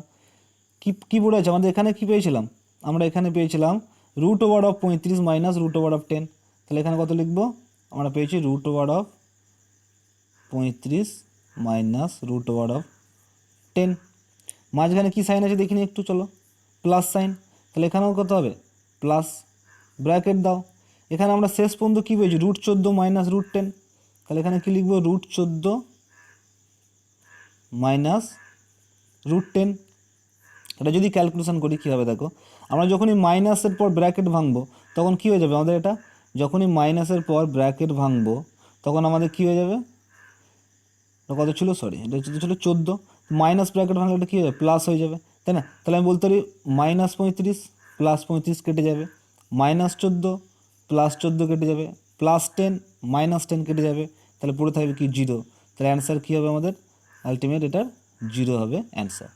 কী পড়ে আছে আমাদের এখানে কী পেয়েছিলাম আমরা এখানে পেয়েছিলাম √35 মাইনাস √10, তাহলে এখানে কত লিখব আমরা পেয়েছি √35 মাইনাস √10। মাঝখানে কী সাইন আছে দেখিনি একটু, চলো প্লাস সাইন, তাহলে এখানেও কত হবে প্লাস, ব্র্যাকেট দাও। এখানে আমরা শেষ পর্যন্ত কী পেয়েছি √14 মাইনাস √10, তাহলে এখানে কী লিখবো √14 মাইনাস √10। এটা যদি ক্যালকুলেশন করি কী হবে দেখো, আমরা যখনই মাইনাসের পর ব্র্যাকেট ভাঙবো তখন কী হয়ে যাবে আমাদের, এটা যখনই মাইনাসের পর ব্র্যাকেট ভাঙবো তখন আমাদের কী হয়ে যাবে, কত ছিল সরি এটা ছিল 14, মাইনাস ব্র্যাকেট ভাঙলে এটা কী হবে প্লাস হয়ে যাবে, তাই না? তাহলে আমি বলতে পারি -35 প্লাস 35 কেটে যাবে, -14 প্লাস 14 কেটে যাবে, +10 -10 কেটে যাবে, তাহলে পড়ে থাকবে কি 0। তাহলে অ্যান্সার কী হবে আমাদের, আলটিমেট এটার 0 হবে অ্যান্সার।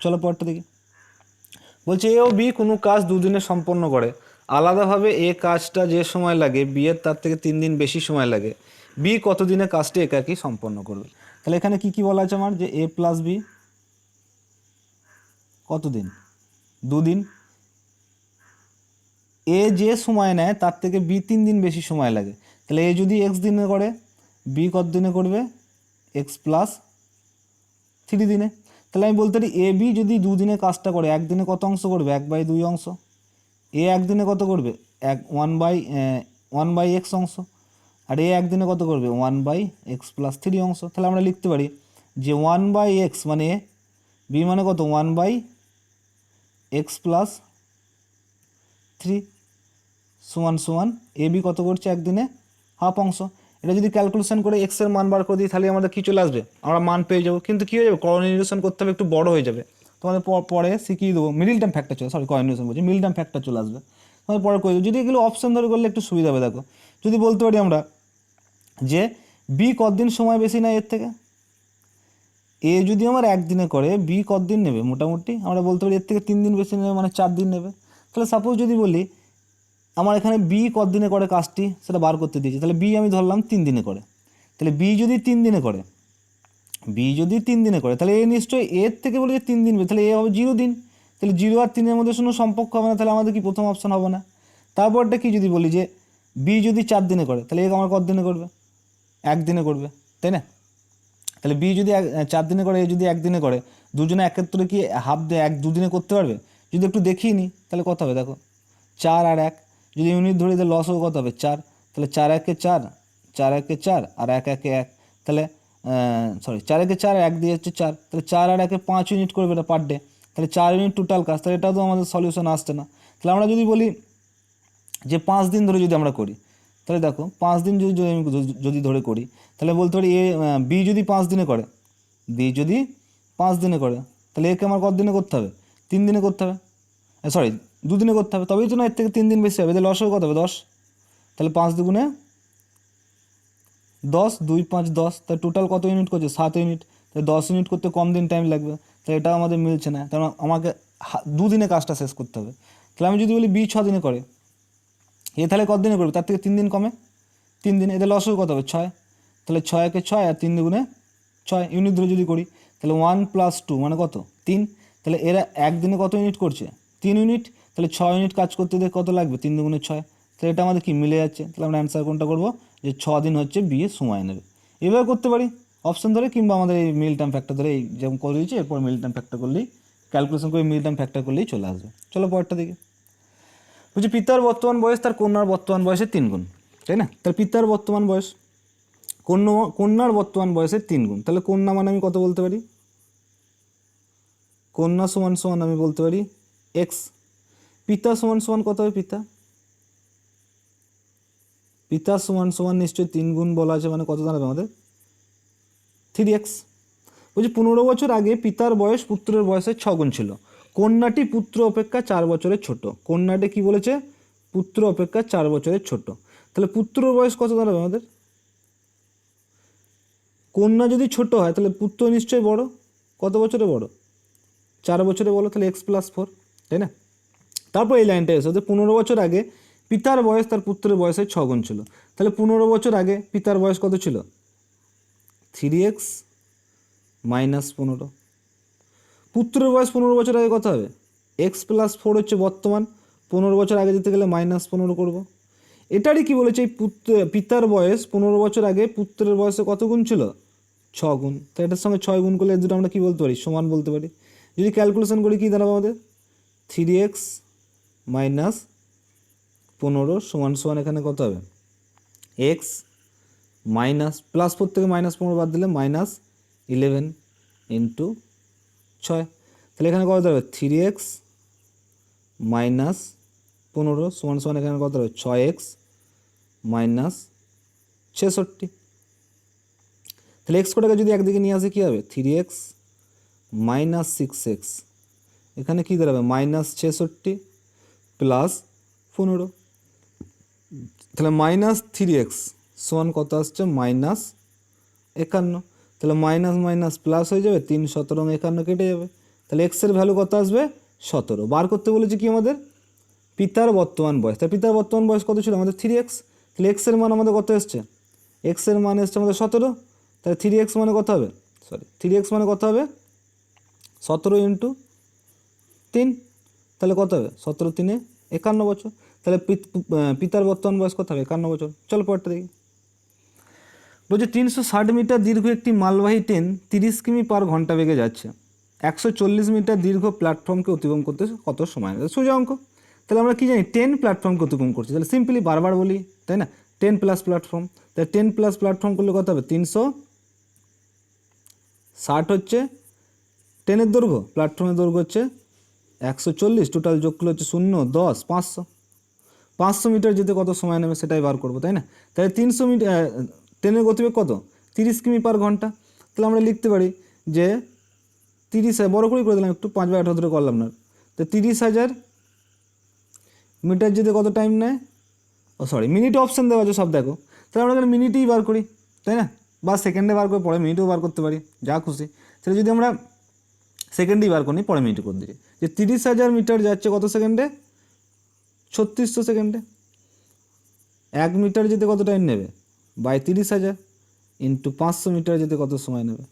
চলো পরটা দেখি। বলছে এ ও বি কোনো কাজ 2 দিনে সম্পন্ন করে, আলাদাভাবে এ কাজটা যে সময় লাগে বি এর তার থেকে 3 দিন বেশি সময় লাগে, বি কত দিনে কাজটি একাকী সম্পন্ন করবে। তাহলে এখানে কি কি বলা আছে আমার, যে এ প্লাস বি কত দিন 2 দিন, এ যে সময় নেয় তার থেকে বি 3 দিন বেশি সময় লাগে, তাহলে এ যদি এক্স দিনে করে বি কত দিনে করবে এক্স প্লাস 3 দিনে। তাহলে আমি বলতে পারি এ বি যদি 2 দিনে কাজটা করে একদিনে কত অংশ করবে 1/2 অংশ, এ একদিনে কত করবে 1/x অংশ, আর এ একদিনে কত করবে 1/x + 3 অংশ। তাহলে আমরা লিখতে পারি যে 1/x মানে এ, বি মানে কত 1/x + 3 সমান সমান এ বি কত করছে একদিনে হাফ অংশ। এটা যদি ক্যালকুলেশন করে এক্সের মান বার করে দিই তাহলে আমাদের কী চলে আসবে, আমরা মান পেয়ে যাবো। কিন্তু কী হয়ে যাবে, কোঅর্ডিনেশন করতে হবে, একটু বড় হয়ে যাবে। তোমাদের পরে শিখিয়ে দেবো, মিডল টার্ম ফ্যাক্টর চলে, সরি কোঅর্ডিনেশন বলছি, মিডল টার্ম ফ্যাক্টর চলে আসবে, তোমাদের পরে করে দেবো। যদি এগুলো অপশন ধরে করলে একটু সুবিধা হবে। দেখো যদি বলতে পারি আমরা যে বি কতদিন সময় বেশি নেয় এর থেকে, এ যদি আমার একদিনে করে বি কতদিন নেবে, মোটামুটি আমরা বলতে পারি এর থেকে 3 দিন বেশি নেবে, মানে 4 দিন নেবে। তাহলে সাপোজ যদি বলি আমার এখানে বি কতদিনে করে কাজটি সেটা বার করতে দিয়েছি, তাহলে বি আমি ধরলাম 3 দিনে করে, তাহলে বি যদি 3 দিনে করে, বি যদি 3 দিনে করে তাহলে এ নিশ্চয়ই এর থেকে বলি যে 3 দিন, তাহলে এ হবে 0 দিন, তাহলে 0 আর 3 এর মধ্যে কোনো সম্পর্ক হবে না, তাহলে আমাদের কি প্রথম অপশন হবে না। তারপরটা কি যদি বলি যে বি যদি 4 দিনে করে তাহলে এ আমার কত দিনে করবে, 1 দিনে করবে, তাই না? তাহলে বি যদি 4 দিনে করে, এ যদি 1 দিনে করে, দুজনে একেত্তরে কি হাফ দিয়ে 1 2 দিনে করতে পারবে? যদি একটু দেখিয়ে নিই তাহলে কত হবে দেখো, 4 আর 1 যদি ইউনিট ধরি তাহলে লস হবে কত হবে 4, তাহলে 4 1 4, 4 1 4 আর 1 1 1, তাহলে সরি 4 1 4 1 দিয়ে হচ্ছে 4, তাহলে 4 আর 1 5 ইউনিট করবে এটা পার ডে, তাহলে 4 ইউনিট টোটাল কাজ, তাহলে এটাও তো আমাদের সলিউশন আসছে না। তাহলে আমরা যদি বলি যে 5 দিন ধরে যদি আমরা করি, তাহলে দেখো 5 দিন যদি ধরে করি তাহলে বলতে পারি এ বি যদি 5 দিনে করে, বি যদি 5 দিনে করে তাহলে একে আমার কত দিনে করতে হবে 3 দিনে করতে হবে, সরি 2 দিনে করতে হবে, তবেই তো না এর থেকে 3 দিন বেশি হবে, তাহলে লস হবে কত হবে 10, তাহলে 5 দুগুণে 10, 2 5 10, তাহলে টোটাল কত ইউনিট করছে 7 ইউনিট, তাহলে 10 ইউনিট করতে কম দিন টাইম লাগবে, তাহলে এটাও আমাদের মিলছে না, কারণ আমাকে 2 দিনে কাজটা শেষ করতে হবে। তাহলে আমি যদি বলি বি 6 দিনে করে, এ তাহলে কত দিনে করবে, তার থেকে 3 দিন কমে 3 দিনে, এতে লস হবে কত হবে 6, তাহলে 6 একে 6 আর 3 দুগুণে 6 ইউনিট ধরে যদি করি তাহলে 1 + 2 মানে কত 3, তাহলে এরা একদিনে কত ইউনিট করছে 3 ইউনিট, তাহলে 6 ইউনিট কাজ করতে দিয়ে কত লাগবে 3 দুগুণে 6, তাহলে এটা আমাদের কি মিলে যাচ্ছে। তাহলে আমরা অ্যান্সার কোনটা করবো, যে 6 দিন হচ্ছে বি এর সময় নেবে। এভাবে করতে পারি অপশন ধরে, কিংবা আমাদের এই মিল টার্ম ফ্যাক্টর ধরে, এই যেমন করে দিয়েছি এরপর মিল টার্ম ফ্যাক্টর করলেই, ক্যালকুলেশন করে মিল টার্ম ফ্যাক্টর করলেই চলে আসবে। চলো পরেরটা দেখি। বলছি পিতার বর্তমান বয়স তার কন্যার বর্তমান বয়সের 3 গুণ, তাই না? তাহলে পিতার বর্তমান বয়স কন্যার বর্তমান বয়সের 3 গুণ, তাহলে কন্যা মানে আমি কত বলতে পারি, কন্যা সমান সমান আমি বলতে পারি এক্স, পিতা সমান সমান কত হবে, পিতা সমান সমান নিশ্চয়ই 3 গুণ বলা আছে, মানে কত দাঁড়াবে আমাদের 3x। বলছি 15 বছর আগে পিতার বয়স পুত্রের বয়সের 6 গুণ ছিল, কন্যাটি পুত্র অপেক্ষা 4 বছরের ছোট, কন্যাটি কি বলেছে পুত্র অপেক্ষা 4 বছরের ছোট, তাহলে পুত্রের বয়স কত দাঁড়াবে আমাদের, কন্যা যদি ছোট হয় তাহলে পুত্র নিশ্চয়ই বড়, কত বছরে বড় 4 বছরে বড়, তাহলে x + 4, তাই না? তারপর এই লাইনটা এসে 15 বছর আগে পিতার বয়স তার পুত্রের বয়সের 6 গুণ ছিল, তাহলে 15 বছর আগে পিতার বয়স কত ছিল 3x - 15, পুত্রের বয়স 15 বছর আগে কত হবে x + 4 হচ্ছে বর্তমান, 15 বছর আগে যেতে গেলে -15 করব। এটারই কি বলেছে, এই পিতার বয়স 15 বছর আগে পুত্রের বয়সে কত গুণ ছিল 6 গুণ, তো এটার সঙ্গে 6 গুণ করলে এই দুটো আমরা কী বলতে পারি সমান বলতে পারি, যদি ক্যালকুলেশন করি কী দাঁড়াবো আমাদের 3x মাইনাস 15 সমান সমান এখানে কত হবে x মাইনাস প্লাস 4 থেকে -15 বাদ দিলে -11 ইন্টু 6, তাহলে এখানে কত হবে 3x মাইনাস 15 সমান সমান এখানে কত হবে 6x মাইনাস 66, তাহলে এক্স কোটাকে যদি একদিকে নিয়ে আসে কী হবে 3x মাইনাস 6x, এখানে কী দাঁড়াবে -66 প্লাস 15, তাহলে -3x সমান কত আসছে -51, তাহলে মাইনাস মাইনাস প্লাস হয়ে যাবে 3 17 51 কেটে যাবে, তাহলে এক্সের ভ্যালু কত আসবে 17। বার করতে বলেছে কি আমাদের পিতার বর্তমান বয়স, তাই পিতার বর্তমান বয়স কত ছিল আমাদের 3x, তাহলে এক্সের মান আমাদের কত এসছে এক্সের মান এসছে আমাদের 17, তাহলে 3x মানে কত হবে 3x মানে কত হবে 17 ইন্টু 3, তাহলে কত হবে 17 3 51 বছর, তাহলে পিতার বর্তমান বয়স কত হবে 51 বছর। চলো পরেরটা দেখি, বলছে 360 মিটার দীর্ঘ একটি মালবাহী ট্রেন 30 কিমি পার ঘন্টা বেগে যাচ্ছে, 140 মিটার দীর্ঘ প্ল্যাটফর্মকে অতিক্রম করতে কত সময় নেবে, সোজা অঙ্ক। তাহলে আমরা কি জানি 10 প্ল্যাটফর্মকে অতিক্রম করছি, তাহলে সিম্পলি বারবার বলি তাই না 10 প্লাস প্ল্যাটফর্ম, তাহলে 10 প্লাস প্ল্যাটফর্ম করলে কত হবে 360 হচ্ছে ট্রেনের দৈর্ঘ্য, প্ল্যাটফর্মের দৈর্ঘ্য হচ্ছে 140, টোটাল যোগ করলে হচ্ছে 0 10 500 মিটার যেতে কত সময় নেবে সেটাই বার করবো তাই না। তাহলে 300 মিটার ট্রেনের গতিবেগ কত 30 কিমি পার ঘন্টা, তাহলে আমরা লিখতে পারি যে 30 বড় করে দিলাম একটু 5/18 ধরে করলাম না, তো 30,000 মিটার যেতে কত টাইম নেয়, মিনিটে অপশান দেওয়া আছে সব দেখো, তাহলে আমরা এখানে মিনিটেই বার করি তাই না, বা সেকেন্ডে বার করে পরে মিনিটেও বার করতে পারি যা খুশি, তাহলে যদি আমরা সেকেন্ডেই বার করি পরে মিনিটে করে দিই যে 30,000 মিটার যাচ্ছে কত সেকেন্ডে 3600 সেকেন্ডে, 1 মিটার যেতে কত টাইম নেবে বাই 30,000 ইন্টু 500 মিটার যেতে কত সময় নেবে,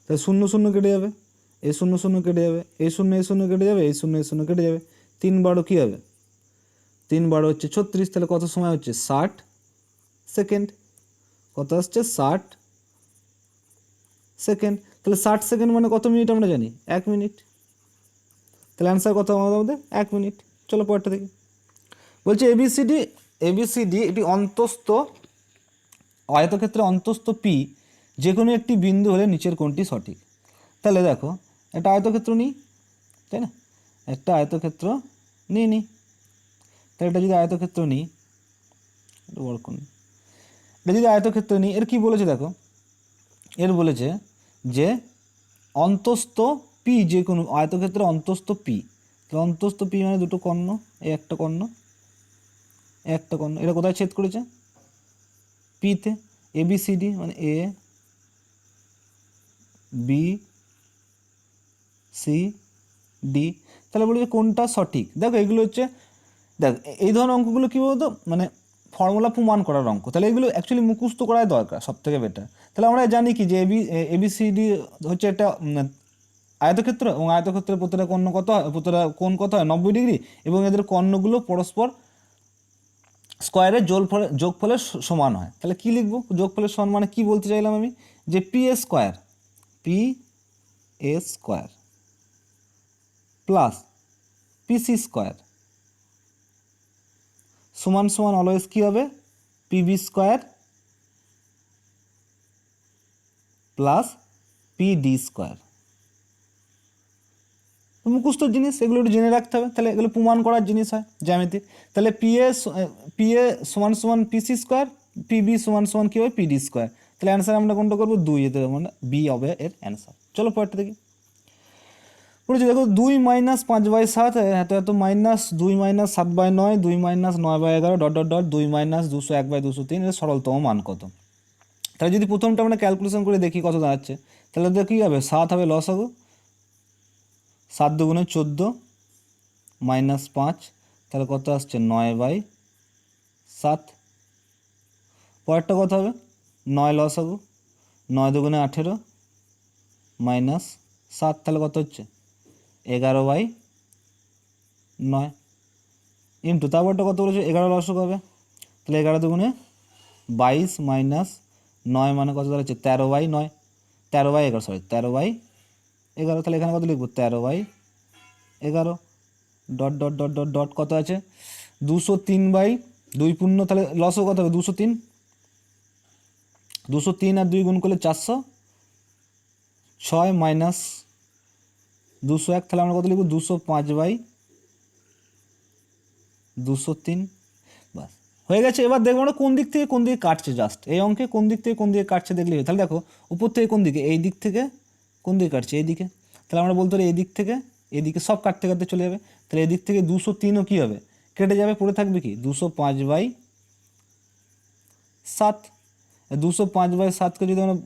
তাহলে 0 0 কেটে যাবে, এই 0 0 কেটে যাবে, এই 0 এই 0 কেটে যাবে, এই 0 এই 0 কেটে যাবে, 3 12 কী হবে 3 12 হচ্ছে 36, তাহলে কত সময় হচ্ছে 60 সেকেন্ড, কত আসছে 60 সেকেন্ড, তাহলে 60 সেকেন্ড মানে কত মিনিট আমরা জানি 1 মিনিট, তাহলে অ্যান্সার কত আমাদের 1 মিনিট। চলো পরেরটা দেখি, বলছে এবিসিডি এটি অন্তস্থ আয়তক্ষেত্রে অন্তস্থ পি যে কোনো একটি বিন্দু হলে নিচের কোনটি সঠিক, তাহলে দেখো একটা আয়তক্ষেত্র নিই তাই না, একটা আয়তক্ষেত্র নিই, তাহলে এটা যদি আয়তক্ষেত্র নিই এটা যদি আয়তক্ষেত্র নিই এর কি বলেছে দেখো, এর বলেছে যে অন্তস্থ পি যে কোনো আয়তক্ষেত্রে অন্তস্থ পি, তাহলে অন্তস্থ পি মানে দুটো কর্ণ, এই একটা কর্ণ একটা কর্ণ, এটা কোথায় ছেদ করেছে পিতে, এবিসিডি মানে এ বি সি ডি, তাহলে বলেছে কোনটা সঠিক। দেখো এগুলো হচ্ছে দেখ এই ধরনের অঙ্কগুলো কী বলতো মানে ফর্মুলা প্রমাণ করার অঙ্ক, তাহলে এগুলো অ্যাকচুয়ালি মুখস্থ করাই দরকার সব থেকে বেটার। তাহলে আমরা জানি কি যে এবিসিডি হচ্ছে একটা আয়তক্ষেত্র, এবং আয়তক্ষেত্রের প্রতিটা কর্ণ কত হয়, প্রতিটা কোণ কত হয় 90 ডিগ্রি, এবং এদের কর্ণগুলো পরস্পর স্কোয়ারের যোগফলের সমান হয়। তাহলে কি লিখবো যোগফলের সমান মানে কি বলতে চাইলাম আমি যে P A square plus PC square সমান সমান অলওয়েজ কী হবে PB square plus PD square. মুখস্থ জিনিস এগুলো একটু জেনে রাখতে হবে, তাহলে এগুলো প্রমাণ করার জিনিস হয় জ্যামিতির। তাহলে পিএ সমান সমান পিসি স্কোয়ার, পিবি সমান সমান কী হবে পিডি স্কোয়ার, তাহলে অ্যান্সার আমরা কোনটা করবো 2, এতে মানে বি হবে এর অ্যান্সার। চলো পরেরটা দেখি, বলেছি দেখো 2 - 5/7 এত -2 - 7/9 2 - 9/11 ডট ডট ডট 2 - 201/203 এর সরলতম মান কত। তাহলে যদি প্রথমটা আমরা ক্যালকুলেশন করে দেখি কত দাঁড়াচ্ছে, তাহলে তো কী হবে 7 হবে লসাগু, 7 দুগুণে 14 -5, তাহলে কত আসছে 9/7। পরেরটা কত হবে 9 লসাগু, 9 দুগুণে 18 -7, তাহলে কত হচ্ছে 11/9 ইন্টু তারপরটা কত বলেছে 11 লসাগু হবে, তাহলে 11 দুগুণে 22 -9 মানে কত দাঁড়াচ্ছে 13/9, 13/11 13/9 11, তাহলে এখানে কত লিখবো 13/11 dot dot dot dot dot কত আছে 203/2 পূর্ণ, তাহলে লসও কত হবে 203, 203 আর 2 গুণ করলে 406 মাইনাস 201, তাহলে আমরা কত লিখবো 205/203। বাস হয়ে গেছে। এবার দেখবো আমরা কোন দিক থেকে কোন দিকে কাটছে, জাস্ট এই অঙ্কে কোন দিক থেকে কোন দিকে কাটছে দেখলেই হয়। তাহলে দেখো উপর থেকে কোন দিকে, এই দিক থেকে কোন দিকে কাটছে, এই দিকে, তাহলে আমরা বলতে পারি এই দিক থেকে এদিকে সব কাটতে কাটতে চলে যাবে। তাহলে এদিক থেকে 203ও কী হবে, কেটে যাবে, পড়ে থাকবে কি 205/7। 205/7কে যদি আমরা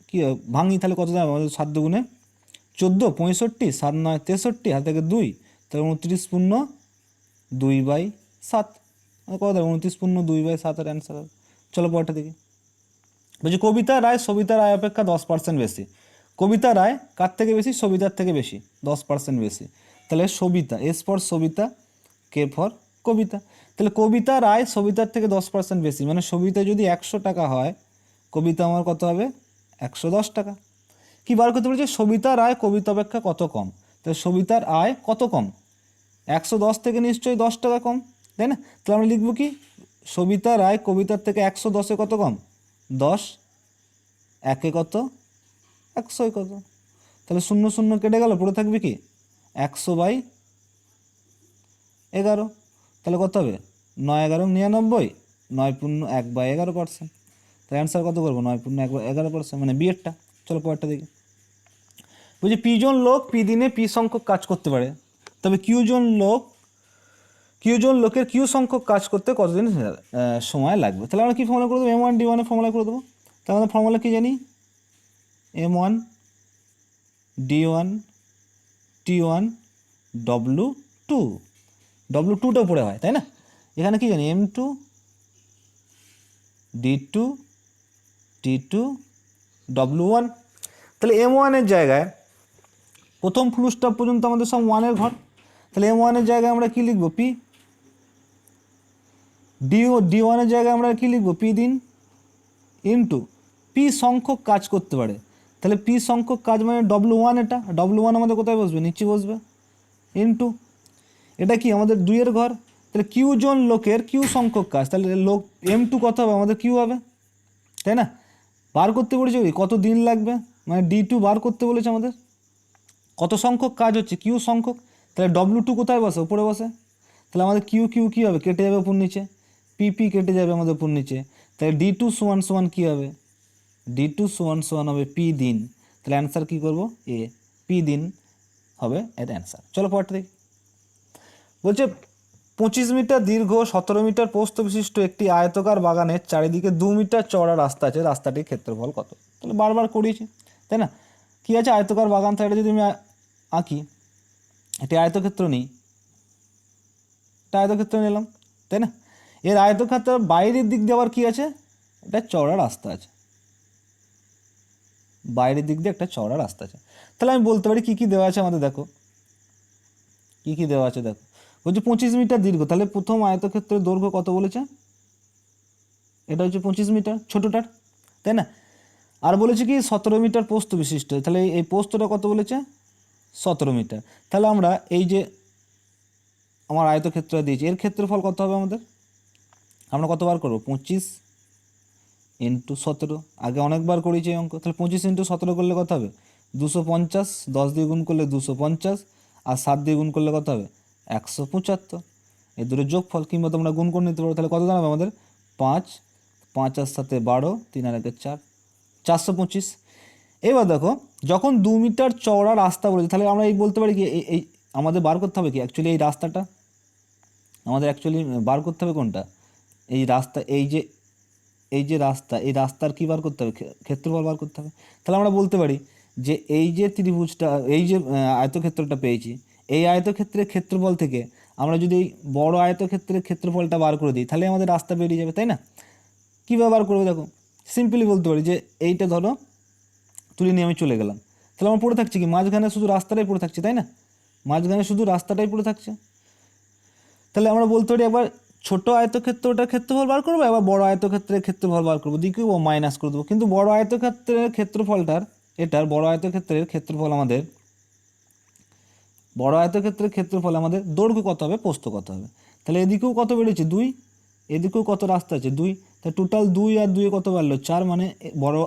কী ভাঙি তাহলে কত দাঁড়াবে আমাদের 7 দুগুণে 14, 65, 7 9 63, হাত থেকে 2, তাহলে 29 পূর্ণ 2/7, কত দাঁড়াবে 29 পূর্ণ 2/7 এর অ্যান্সার হবে। চলো পরেরটা দেখি। বলছি কবিতা রায় সবিতা রায় অপেক্ষা 10% বেশি। কবিতা রায় কার থেকে বেশি, সবিতার থেকে বেশি, 10% বেশি। তাহলে Sabita, S for Sabita, K for Kabita. তাহলে কবিতা রায় সবিতার থেকে 10% বেশি, মানে সবিতা যদি 100 টাকা হয়, কবিতা আমার কত হবে 110 টাকা। কি বার করতে বলেছে, সবিতা রায় কবিতা অপেক্ষা কত কম। তাহলে সবিতার আয় কত কম, 110 থেকে নিশ্চয়ই 10 টাকা কম, তাই না? তাহলে আমরা লিখবো কি, সবিতা রায় কবিতার থেকে 110-এ কত কম, 10, 1-এ কত, 100-এ কত, তাহলে 0 0 কেটে গেল, পড়ে থাকবে কি 100/11, তাহলে কত হবে 9 11 99, 9 পূর্ণ 1/11%। তাহলে অ্যান্সার কত করবো 9 পূর্ণ 11%, মানে বিয়েরটা। চলো পরেরটা দেখি। বলছি পি জন লোক পি দিনে পি সংখ্যক কাজ করতে পারে, তবে কিউ জন লোকের কিউ সংখ্যক কাজ করতে কতদিন সময় লাগবে। তাহলে আমরা কী ফর্মুলা করে দেবো, M1 D1 এর ফর্মুলা করে দেবো। তাহলে আমরা ফর্মুলা কী জানি, M1 D1 T1 W2, W2টাও পড়ে হয়, তাই না? এখানে কি জানি M2 D2 T2 W1। তাহলে M1 এর জায়গায় প্রথম ফুল স্টপ পর্যন্ত আমাদের সব 1 এর ঘর, তাহলে M1 এর জায়গায় আমরা কি লিখবো P, D1 এর জায়গায় আমরা কি লিখবো P দিন ইনটু P সংখ্যক কাজ করতে পারে। তাহলে P সংখ্যক কাজ মানে W1, এটা W1 আমাদের কোথায় বসবে, নিচে বসবে, ইনটু এটা কি আমাদের 2 এর ঘর, তাহলে কিউ জন লোকের কিউ সংখ্যক কাজ, তাহলে লোক M2 কত হবে আমাদের কিউ হবে, তাই না? বার করতে বলেছে কত দিন লাগবে, মানে D2 বার করতে বলেছে আমাদের, কত সংখ্যক কাজ হচ্ছে কিউ সংখ্যক, তাহলে W2 কোথায় বসে, উপরে বসে, তাহলে আমাদের কিউ কিউ কী হবে, কেটে যাবে উপর নিচে, পি কেটে যাবে আমাদের উপর নিচে, তাহলে D2 সমান সমান কী হবে, D2 সমান সমান হবে পি দিন। তাহলে অ্যান্সার কী করবো, এ, পি দিন হবে এর অ্যান্সার। চলো পরেরটা দেখি। বলছে 25 মিটার দীর্ঘ 17 মিটার প্রস্থ বিশিষ্ট একটি আয়তকার বাগানের চারিদিকে 2 মিটার চওড়া রাস্তা আছে, রাস্তাটির ক্ষেত্রফল কত। তাহলে বারবার করিয়েছি, তাই না? কী আছে, আয়তকার বাগান, তাহলে এটা যদি আমি আঁকি, এটি আয়তক্ষেত্র নিই, এটা আয়তক্ষেত্র নিলাম, তাই না? এর আয়তক্ষেত্রের বাইরের দিক দিয়ে আবার কী আছে, এটা চওড়া রাস্তা আছে, বাইরের দিক দিয়ে একটা চওড়া রাস্তা আছে। তাহলে আমি বলতে পারি কী কী দেওয়া আছে আমাদের, দেখো কী কী দেওয়া আছে, দেখো বলছে 25 মিটার দীর্ঘ, তাহলে প্রথম আয়তক্ষেত্রের দৈর্ঘ্য কত বলেছে, এটা হচ্ছে 25 মিটার ছোটোটার, তাই না? আর বলেছে কি 17 মিটার প্রস্থ বিশিষ্ট, তাহলে এই প্রস্থটা কত বলেছে 17 মিটার। তাহলে আমরা এই যে আমার আয়তক্ষেত্র দিয়েছি, এর ক্ষেত্রফল কত হবে আমাদের, আমরা কতবার করবো 25 × 17, আগে অনেকবার করেছি এই অঙ্ক। তাহলে 25 × 17 করলে কত হবে 250, 10 দিয়ে গুণ করলে 250, আর 7 দিয়ে গুণ করলে কত হবে 175, এই দুটো যোগফল, কিংবা তোমরা গুণ করে নিতে পারো। তাহলে কত দাঁড়াবে আমাদের 5, 5 আর 7 12, 3 আর 1 4, 425। এবার দেখো যখন 2 মিটার চওড়া রাস্তা বলেছে, তাহলে আমরা এই বলতে পারি কি এই আমাদের বার করতে হবে কি অ্যাকচুয়ালি এই রাস্তাটা আমাদের অ্যাকচুয়ালি বার করতে হবে কোনটা, এই রাস্তা, এই যে রাস্তা, এই রাস্তার কী বার করতে হবে, ক্ষেত্রফল বার করতে হবে। তাহলে আমরা বলতে পারি যে এই যে ত্রিভুজটা, এই যে আয়তক্ষেত্রটা পেয়েছি, এই আয়তক্ষেত্রের ক্ষেত্রফল থেকে আমরা যদি এই বড় আয়তক্ষেত্রের ক্ষেত্রফলটা বার করে দিই, তাহলে আমাদের রাস্তা বেরিয়ে যাবে, তাই না? কীভাবে বার করবো, দেখো সিম্পলি বলতে পারি যে এইটা ধরো তুলে নিয়ে আমি চলে গেলাম, তাহলে আমার পড়ে থাকছে কি মাঝখানে শুধু রাস্তাটাই পড়ে থাকছে, তাই না? মাঝখানে শুধু রাস্তাটাই পড়ে থাকছে। তাহলে আমরা বলতে পারি একবার ছোটো আয়তক্ষেত্রটার ক্ষেত্রফল বার করবো, এবার বড় আয়তক্ষেত্রের ক্ষেত্রফল বার করবো, দিকে ও মাইনাস করে দেবো। কিন্তু বড় আয়তক্ষেত্রের ক্ষেত্রফলটার, এটার বড় আয়তক্ষেত্রের ক্ষেত্রফল আমাদের বড় আয়তক্ষেত্রের ক্ষেত্রফল আমাদের দৈর্ঘ্য কত হবে, প্রস্থ কত হবে। তাহলে এদিকেও কত বেড়েছে 2, এদিকেও কত রাস্তা আছে 2, তাহলে টোটাল 2 আর 2 কত বাড়লো 4, মানে বড়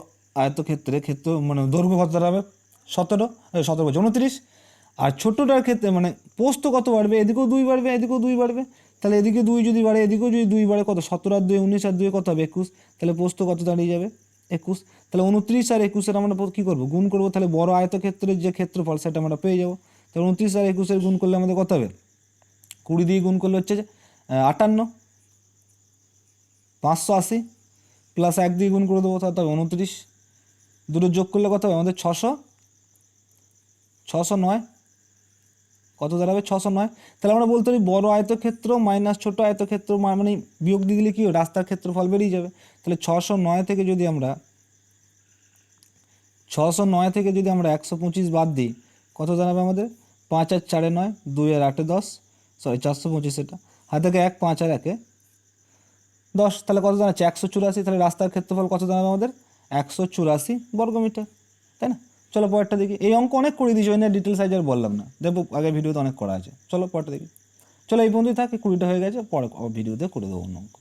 আয়তক্ষেত্রে মানে দৈর্ঘ্য কত দাঁড়াবে 29। আর ছোটটার ক্ষেত্রে মানে প্রস্থ কত বাড়বে, এদিকেও 2 বাড়বে এদিকেও 2 বাড়বে, তাহলে এদিকে 2 যদি বাড়ে এদিকেও যদি 2 বাড়ে কত 17 আর 2 19 আর 2 কত হবে 21, তাহলে প্রস্থ কত দাঁড়িয়ে যাবে 21। তাহলে 29 আর 21 আমরা কী করবো, গুণ করবো, তাহলে বড় আয়তক্ষেত্রের যে ক্ষেত্রফল সেটা আমরা পেয়ে যাবো। তাহলে 29 আর 21 গুণ করলে আমাদের কত হবে, 20 দিয়ে গুণ করলে হচ্ছে 58, 580 প্লাস 1 দিয়ে গুণ করে দেবো তাহলে 29, দুটো যোগ করলে কত হবে আমাদের 609, কত দাঁড়াবে 609। তাহলে আমরা বলতে পারি বড় আয়তক্ষেত্র মাইনাস ছোট আয়তক্ষেত্র মানে বিয়োগ দিয়ে দিলে কি রাস্তার ক্ষেত্রফল বেরিয়ে যাবে। তাহলে 609 থেকে যদি আমরা 125 বাদ দিই কত দাঁড়াবে আমাদের, 5 আর 4 9, 2 আর 8 10, 425, এটা হাত থেকে 1, 5 আর 1 10, তাহলে কত দাঁড়াচ্ছে 184। তাহলে রাস্তার ক্ষেত্রফল কত দাঁড়াবে আমাদের 184 বর্গমিটার, তাই না। চলো পরেরটা দেখি, এই অঙ্ক অনেক করে দিয়েছি, ওই নিয়ে ডিটেলস আর বললাম না, দেখবো আগের ভিডিওতে অনেক করা আছে। চলো পরেরটা দেখি, চলো এই পর্যন্তই থাকে, 20টা হয়ে গেছে, পরে ভিডিওতে করে দেবো অন্য অঙ্ক।